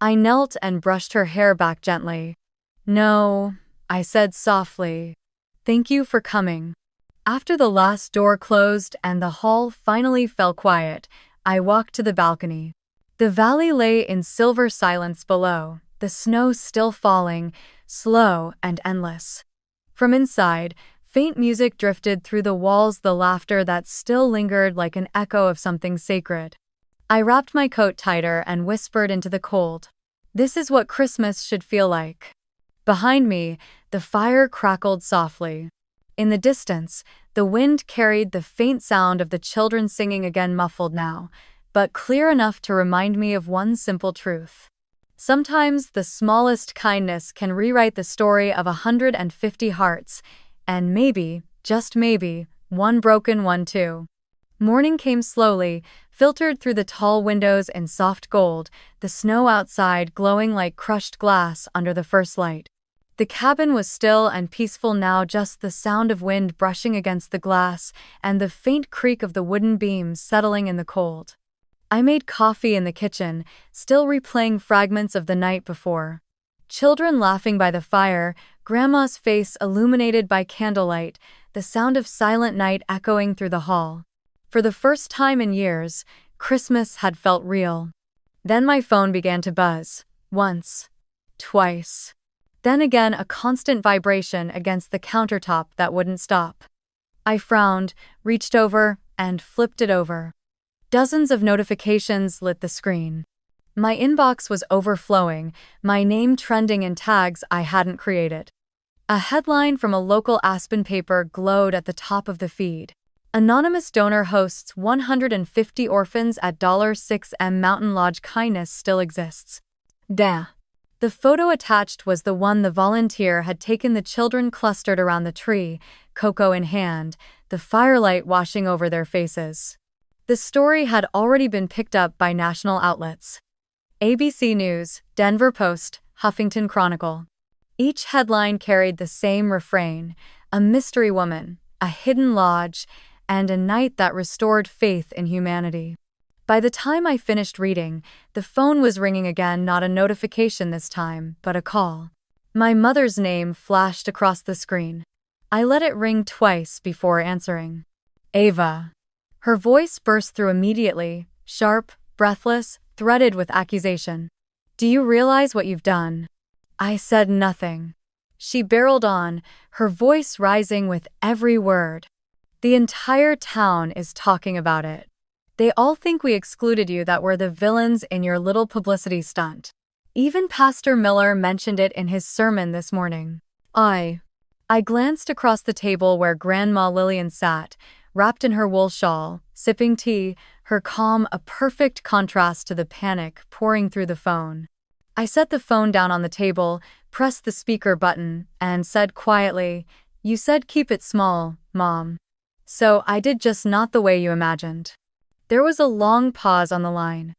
I knelt and brushed her hair back gently. "No," I said softly. "Thank you for coming." After the last door closed and the hall finally fell quiet, I walked to the balcony. The valley lay in silver silence below, the snow still falling, slow and endless. From inside, faint music drifted through the walls, the laughter that still lingered like an echo of something sacred. I wrapped my coat tighter and whispered into the cold, "This is what Christmas should feel like." Behind me, the fire crackled softly. In the distance, the wind carried the faint sound of the children singing again, muffled now, but clear enough to remind me of one simple truth. Sometimes the smallest kindness can rewrite the story of 150 hearts, and maybe, just maybe, one broken one too. Morning came slowly, filtered through the tall windows in soft gold, the snow outside glowing like crushed glass under the first light. The cabin was still and peaceful now, just the sound of wind brushing against the glass and the faint creak of the wooden beams settling in the cold. I made coffee in the kitchen, still replaying fragments of the night before. Children laughing by the fire, Grandma's face illuminated by candlelight, the sound of silent night echoing through the hall. For the first time in years, Christmas had felt real. Then my phone began to buzz. Once. Twice. Then again, a constant vibration against the countertop that wouldn't stop. I frowned, reached over, and flipped it over. Dozens of notifications lit the screen. My inbox was overflowing, my name trending in tags I hadn't created. A headline from a local Aspen paper glowed at the top of the feed. "Anonymous donor hosts 150 orphans at $6M Mountain Lodge. Kindness still exists." Duh. The photo attached was the one the volunteer had taken. The children clustered around the tree, cocoa in hand, the firelight washing over their faces. The story had already been picked up by national outlets. ABC News, Denver Post, Huffington Chronicle. Each headline carried the same refrain: a mystery woman, a hidden lodge, and a night that restored faith in humanity. By the time I finished reading, the phone was ringing again, not a notification this time, but a call. My mother's name flashed across the screen. I let it ring twice before answering. "Ava." Her voice burst through immediately, sharp, breathless, threaded with accusation. "Do you realize what you've done?" I said nothing. She barreled on, her voice rising with every word. The entire town is talking about it. They all think we excluded you, that we're the villains in your little publicity stunt. Even Pastor Miller mentioned it in his sermon this morning. I glanced across the table where Grandma Lillian sat, wrapped in her wool shawl, sipping tea, her calm a perfect contrast to the panic pouring through the phone. I set the phone down on the table, pressed the speaker button, and said quietly, "You said keep it small, Mom. So I did, just not the way you imagined." There was a long pause on the line.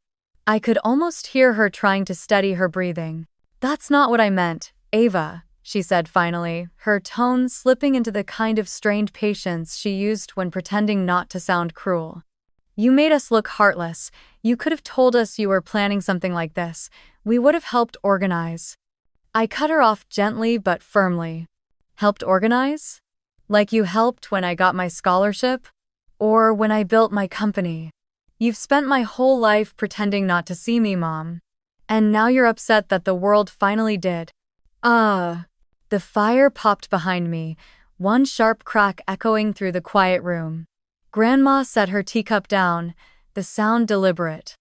I could almost hear her trying to steady her breathing. "That's not what I meant, Ava," she said finally, her tone slipping into the kind of strained patience she used when pretending not to sound cruel. "You made us look heartless. You could have told us you were planning something like this. We would have helped organize." I cut her off gently but firmly. "Helped organize? Like you helped when I got my scholarship? Or when I built my company? You've spent my whole life pretending not to see me, Mom. And now you're upset that the world finally did." The fire popped behind me, one sharp crack echoing through the quiet room. Grandma set her teacup down, the sound deliberate.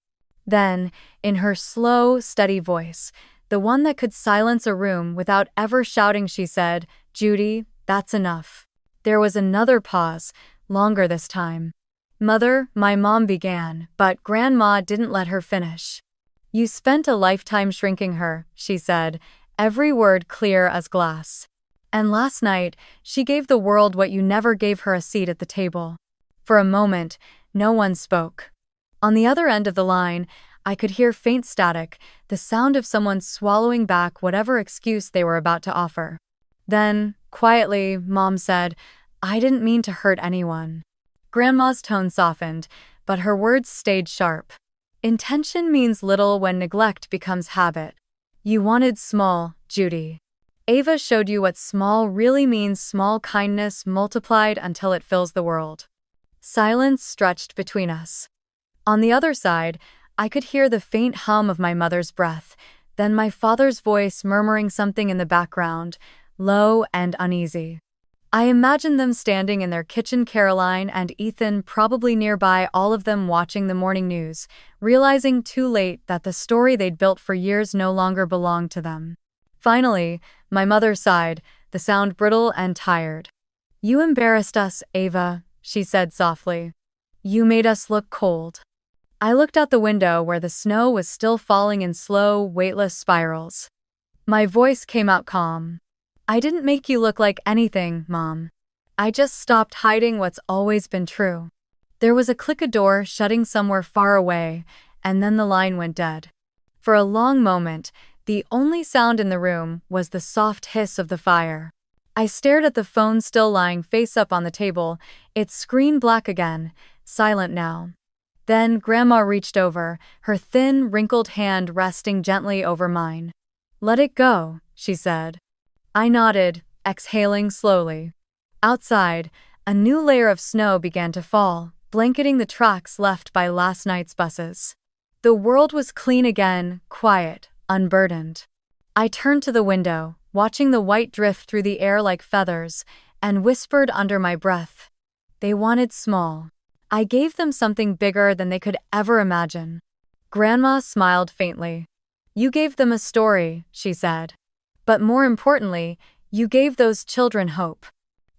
Then, in her slow, steady voice, the one that could silence a room without ever shouting, she said, "Judy, that's enough." There was another pause, longer this time. "Mother," my mom began, but Grandma didn't let her finish. "You spent a lifetime shrinking her," she said, every word clear as glass. "And last night, she gave the world what you never gave her, a seat at the table." For a moment, no one spoke. On the other end of the line, I could hear faint static, the sound of someone swallowing back whatever excuse they were about to offer. Then, quietly, Mom said, "I didn't mean to hurt anyone." Grandma's tone softened, but her words stayed sharp. "Intention means little when neglect becomes habit. You wanted small, Judy. Ava showed you what small really means, small kindness multiplied until it fills the world." Silence stretched between us. On the other side, I could hear the faint hum of my mother's breath, then my father's voice murmuring something in the background, low and uneasy. I imagined them standing in their kitchen, Caroline and Ethan probably nearby, all of them watching the morning news, realizing too late that the story they'd built for years no longer belonged to them. Finally, my mother sighed, the sound brittle and tired. "You embarrassed us, Ava," she said softly. "You made us look cold." I looked out the window where the snow was still falling in slow, weightless spirals. My voice came out calm. "I didn't make you look like anything, Mom. I just stopped hiding what's always been true." There was a click, a door shutting somewhere far away, and then the line went dead. For a long moment, the only sound in the room was the soft hiss of the fire. I stared at the phone still lying face up on the table, its screen black again, silent now. Then Grandma reached over, her thin, wrinkled hand resting gently over mine. "Let it go," she said. I nodded, exhaling slowly. Outside, a new layer of snow began to fall, blanketing the tracks left by last night's buses. The world was clean again, quiet, unburdened. I turned to the window, watching the white drift through the air like feathers, and whispered under my breath, "They wanted small. I gave them something bigger than they could ever imagine." Grandma smiled faintly. "You gave them a story," she said. "But more importantly, you gave those children hope."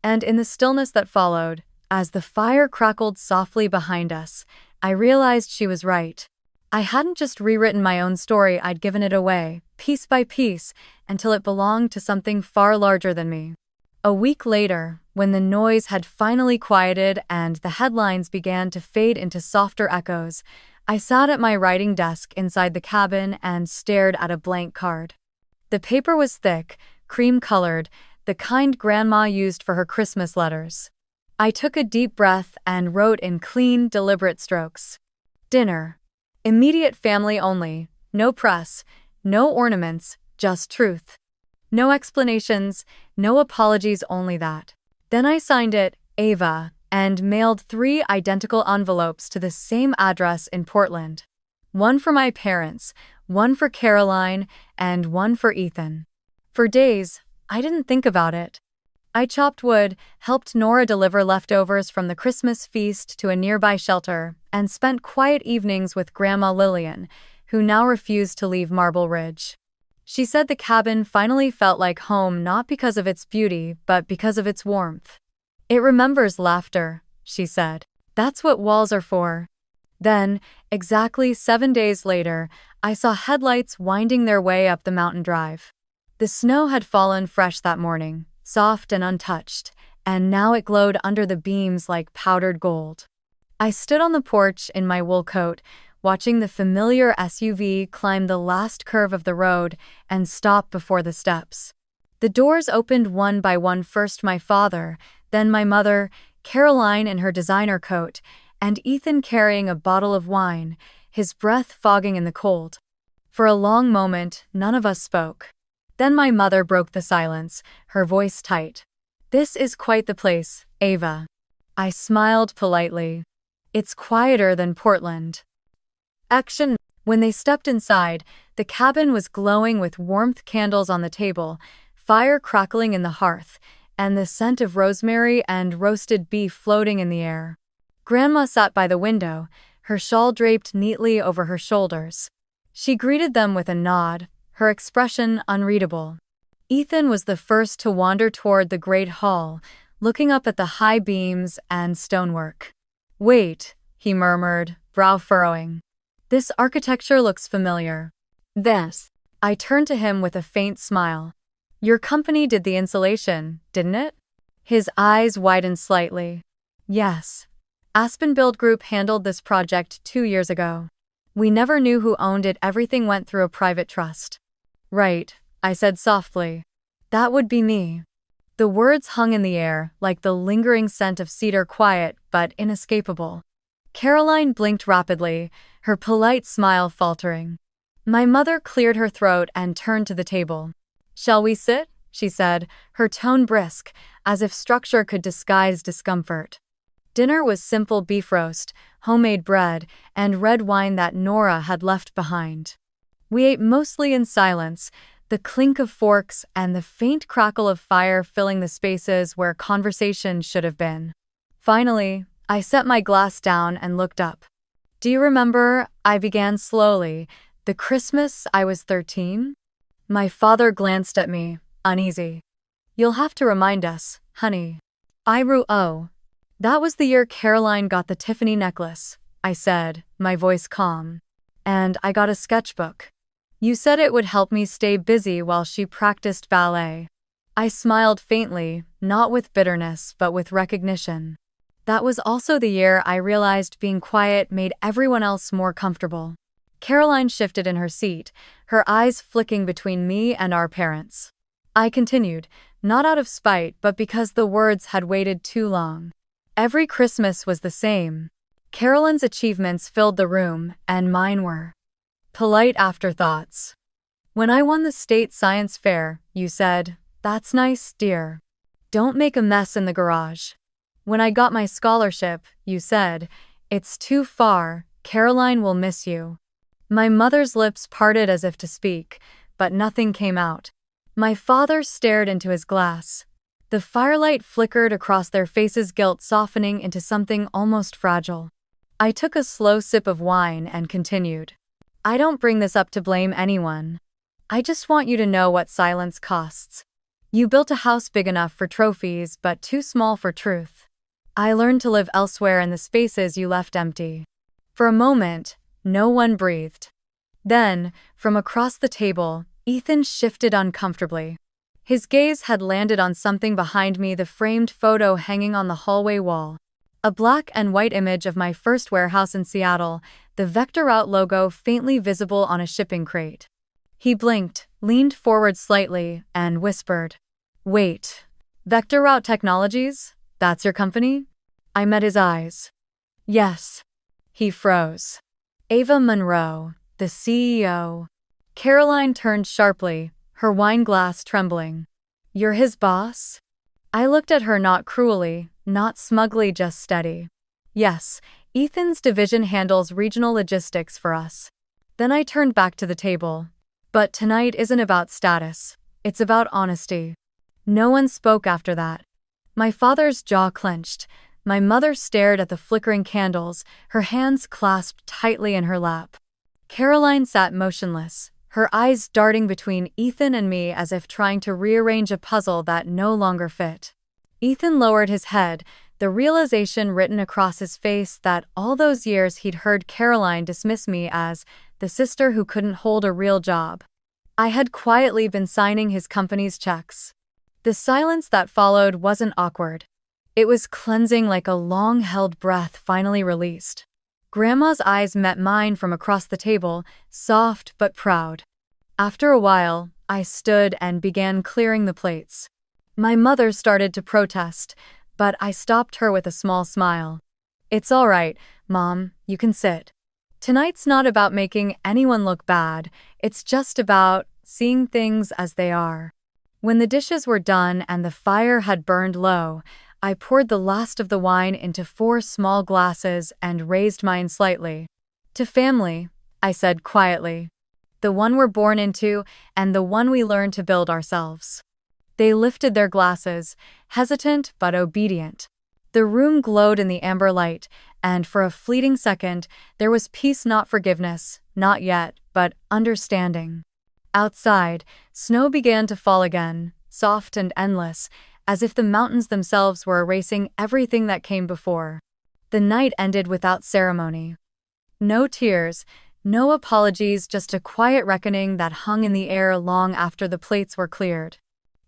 And in the stillness that followed, as the fire crackled softly behind us, I realized she was right. I hadn't just rewritten my own story, I'd given it away, piece by piece, until it belonged to something far larger than me. A week later, when the noise had finally quieted and the headlines began to fade into softer echoes, I sat at my writing desk inside the cabin and stared at a blank card. The paper was thick, cream-colored, the kind Grandma used for her Christmas letters. I took a deep breath and wrote in clean, deliberate strokes. "Dinner. Immediate family only. No press, no ornaments, just truth. No explanations, no apologies, only that." Then I signed it, Ava, and mailed 3 identical envelopes to the same address in Portland. One for my parents, one for Caroline, and one for Ethan. For days, I didn't think about it. I chopped wood, helped Nora deliver leftovers from the Christmas feast to a nearby shelter, and spent quiet evenings with Grandma Lillian, who now refused to leave Marble Ridge. She said the cabin finally felt like home not because of its beauty, but because of its warmth. It remembers laughter, she said. That's what walls are for. Then, exactly 7 days later, I saw headlights winding their way up the mountain drive. The snow had fallen fresh that morning, soft and untouched, and now it glowed under the beams like powdered gold. I stood on the porch in my wool coat, watching the familiar SUV climb the last curve of the road and stop before the steps. The doors opened one by one, first my father, then my mother, Caroline in her designer coat, and Ethan carrying a bottle of wine, his breath fogging in the cold. For a long moment, none of us spoke. Then my mother broke the silence, her voice tight. "This is quite the place, Ava." I smiled politely. "It's quieter than Portland." Action. When they stepped inside, the cabin was glowing with warmth, candles on the table, fire crackling in the hearth, and the scent of rosemary and roasted beef floating in the air. Grandma sat by the window, her shawl draped neatly over her shoulders. She greeted them with a nod, her expression unreadable. Ethan was the first to wander toward the great hall, looking up at the high beams and stonework. "Wait," he murmured, brow furrowing. "This architecture looks familiar." "This." I turned to him with a faint smile. "Your company did the insulation, didn't it?" His eyes widened slightly. "Yes. Aspen Build Group handled this project 2 years ago. We never knew who owned it, everything went through a private trust." "Right," I said softly. "That would be me." The words hung in the air, like the lingering scent of cedar, quiet but inescapable. Caroline blinked rapidly, her polite smile faltering. My mother cleared her throat and turned to the table. "Shall we sit?" she said, her tone brisk, as if structure could disguise discomfort. Dinner was simple: beef roast, homemade bread, and red wine that Nora had left behind. We ate mostly in silence, the clink of forks and the faint crackle of fire filling the spaces where conversation should have been. Finally, I set my glass down and looked up. "Do you remember," I began slowly, "the Christmas I was 13? My father glanced at me, uneasy. "You'll have to remind us, honey." "Oh. That was the year Caroline got the Tiffany necklace," I said, my voice calm. "And I got a sketchbook. You said it would help me stay busy while she practiced ballet." I smiled faintly, not with bitterness but with recognition. That was also the year I realized being quiet made everyone else more comfortable. Caroline shifted in her seat, her eyes flicking between me and our parents. I continued, not out of spite but because the words had waited too long. Every Christmas was the same. Caroline's achievements filled the room, and mine were polite afterthoughts. "When I won the state science fair, you said, 'That's nice, dear. Don't make a mess in the garage.' When I got my scholarship, you said, 'It's too far, Caroline will miss you.'" My mother's lips parted as if to speak, but nothing came out. My father stared into his glass. The firelight flickered across their faces, guilt softening into something almost fragile. I took a slow sip of wine and continued. "I don't bring this up to blame anyone. I just want you to know what silence costs. You built a house big enough for trophies but too small for truth. I learned to live elsewhere in the spaces you left empty." For a moment, no one breathed. Then, from across the table, Ethan shifted uncomfortably. His gaze had landed on something behind me, the framed photo hanging on the hallway wall. A black and white image of my first warehouse in Seattle, the Vector Route logo faintly visible on a shipping crate. He blinked, leaned forward slightly, and whispered, "Wait. Vector Route Technologies? That's your company?" I met his eyes. "Yes." He froze. "Ava Monroe, the CEO." Caroline turned sharply, her wine glass trembling. "You're his boss?" I looked at her, not cruelly, not smugly, just steady. "Yes, Ethan's division handles regional logistics for us." Then I turned back to the table. "But tonight isn't about status. It's about honesty. No one spoke after that. My father's jaw clenched. My mother stared at the flickering candles, her hands clasped tightly in her lap. Caroline sat motionless, her eyes darting between Ethan and me as if trying to rearrange a puzzle that no longer fit. Ethan lowered his head, the realization written across his face that all those years he'd heard Caroline dismiss me as the sister who couldn't hold a real job. I had quietly been signing his company's checks. The silence that followed wasn't awkward. It was cleansing, like a long-held breath finally released. Grandma's eyes met mine from across the table, soft but proud. After a while, I stood and began clearing the plates. My mother started to protest, but I stopped her with a small smile. "It's all right, Mom, you can sit. Tonight's not about making anyone look bad, it's just about seeing things as they are." When the dishes were done and the fire had burned low, I poured the last of the wine into 4 small glasses and raised mine slightly. "To family," I said quietly. "The one we're born into and the one we learn to build ourselves." They lifted their glasses, hesitant but obedient. The room glowed in the amber light, and for a fleeting second, there was peace, not forgiveness, not yet, but understanding. Outside, snow began to fall again, soft and endless, as if the mountains themselves were erasing everything that came before. The night ended without ceremony. No tears, no apologies, just a quiet reckoning that hung in the air long after the plates were cleared.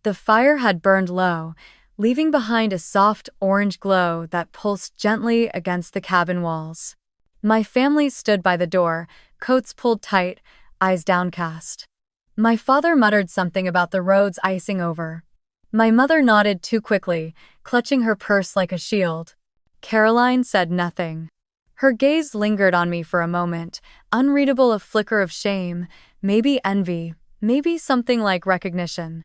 The fire had burned low, leaving behind a soft orange glow that pulsed gently against the cabin walls. My family stood by the door, coats pulled tight, eyes downcast. My father muttered something about the roads icing over. My mother nodded too quickly, clutching her purse like a shield. Caroline said nothing. Her gaze lingered on me for a moment, unreadable, a flicker of shame, maybe envy, maybe something like recognition.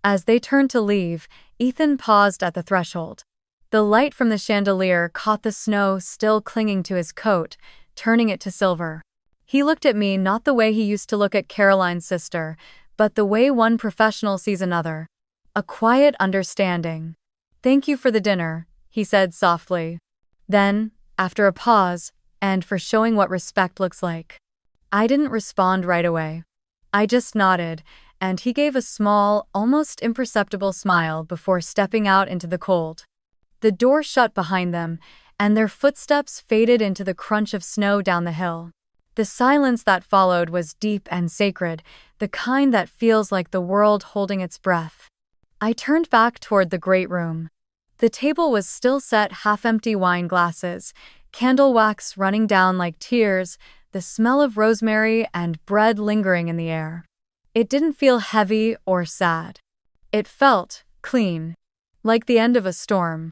As they turned to leave, Ethan paused at the threshold. The light from the chandelier caught the snow still clinging to his coat, turning it to silver. He looked at me not the way he used to look at Caroline's sister, but the way one professional sees another. A quiet understanding. "Thank you for the dinner," he said softly. Then, after a pause, "and for showing what respect looks like." I didn't respond right away. I just nodded, and he gave a small, almost imperceptible smile before stepping out into the cold. The door shut behind them, and their footsteps faded into the crunch of snow down the hill. The silence that followed was deep and sacred, the kind that feels like the world holding its breath. I turned back toward the great room. The table was still set, half-empty wine glasses, candle wax running down like tears, the smell of rosemary and bread lingering in the air. It didn't feel heavy or sad. It felt clean, like the end of a storm.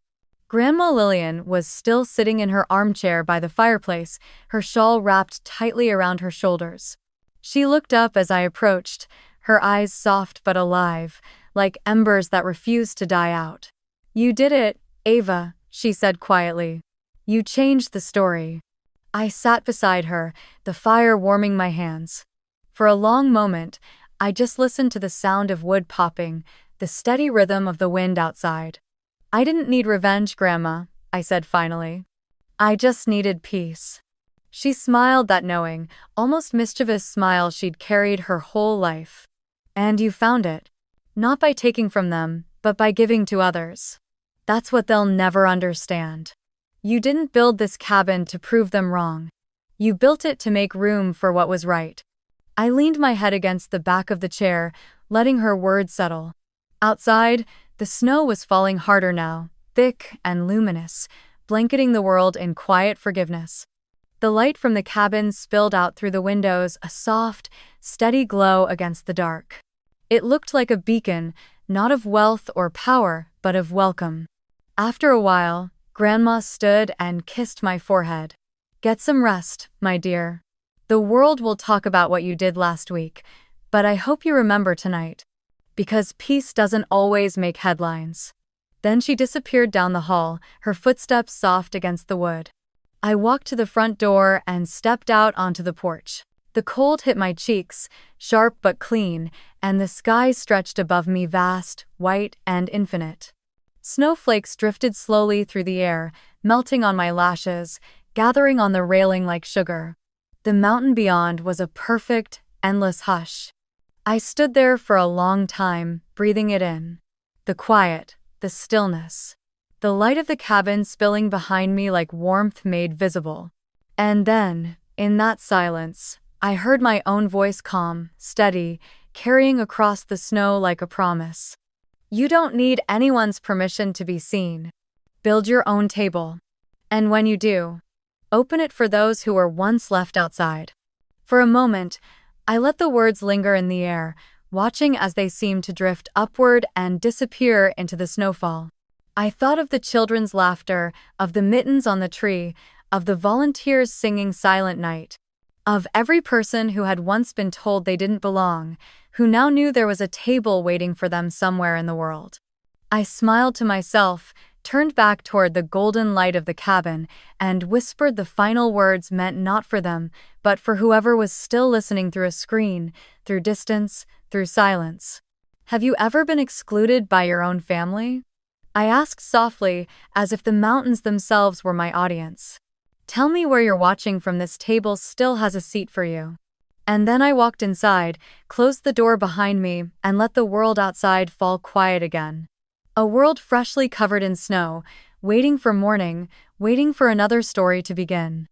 Grandma Lillian was still sitting in her armchair by the fireplace, her shawl wrapped tightly around her shoulders. She looked up as I approached, her eyes soft but alive, like embers that refused to die out. "You did it, Ava," she said quietly. "You changed the story." I sat beside her, the fire warming my hands. For a long moment, I just listened to the sound of wood popping, the steady rhythm of the wind outside. "I didn't need revenge, Grandma," I said finally. "I just needed peace." She smiled, that knowing, almost mischievous smile she'd carried her whole life. "And you found it. Not by taking from them, but by giving to others. That's what they'll never understand. You didn't build this cabin to prove them wrong. You built it to make room for what was right." I leaned my head against the back of the chair, letting her words settle. Outside, the snow was falling harder now, thick and luminous, blanketing the world in quiet forgiveness. The light from the cabin spilled out through the windows, a soft, steady glow against the dark. It looked like a beacon, not of wealth or power, but of welcome. After a while, Grandma stood and kissed my forehead. "Get some rest, my dear. The world will talk about what you did last week, but I hope you remember tonight. Because peace doesn't always make headlines." Then she disappeared down the hall, her footsteps soft against the wood. I walked to the front door and stepped out onto the porch. The cold hit my cheeks, sharp but clean, and the sky stretched above me vast, white, and infinite. Snowflakes drifted slowly through the air, melting on my lashes, gathering on the railing like sugar. The mountain beyond was a perfect, endless hush. I stood there for a long time, breathing it in. The quiet, the stillness. The light of the cabin spilling behind me like warmth made visible. And then, in that silence, I heard my own voice calm, steady, carrying across the snow like a promise. You don't need anyone's permission to be seen. Build your own table. And when you do, open it for those who were once left outside. For a moment, I let the words linger in the air, watching as they seemed to drift upward and disappear into the snowfall. I thought of the children's laughter, of the mittens on the tree, of the volunteers singing Silent Night, of every person who had once been told they didn't belong, who now knew there was a table waiting for them somewhere in the world. I smiled to myself, turned back toward the golden light of the cabin, and whispered the final words meant not for them, but for whoever was still listening through a screen, through distance, through silence. Have you ever been excluded by your own family? I asked softly, as if the mountains themselves were my audience. Tell me where you're watching from. This table still has a seat for you. And then I walked inside, closed the door behind me, and let the world outside fall quiet again. A world freshly covered in snow, waiting for morning, waiting for another story to begin.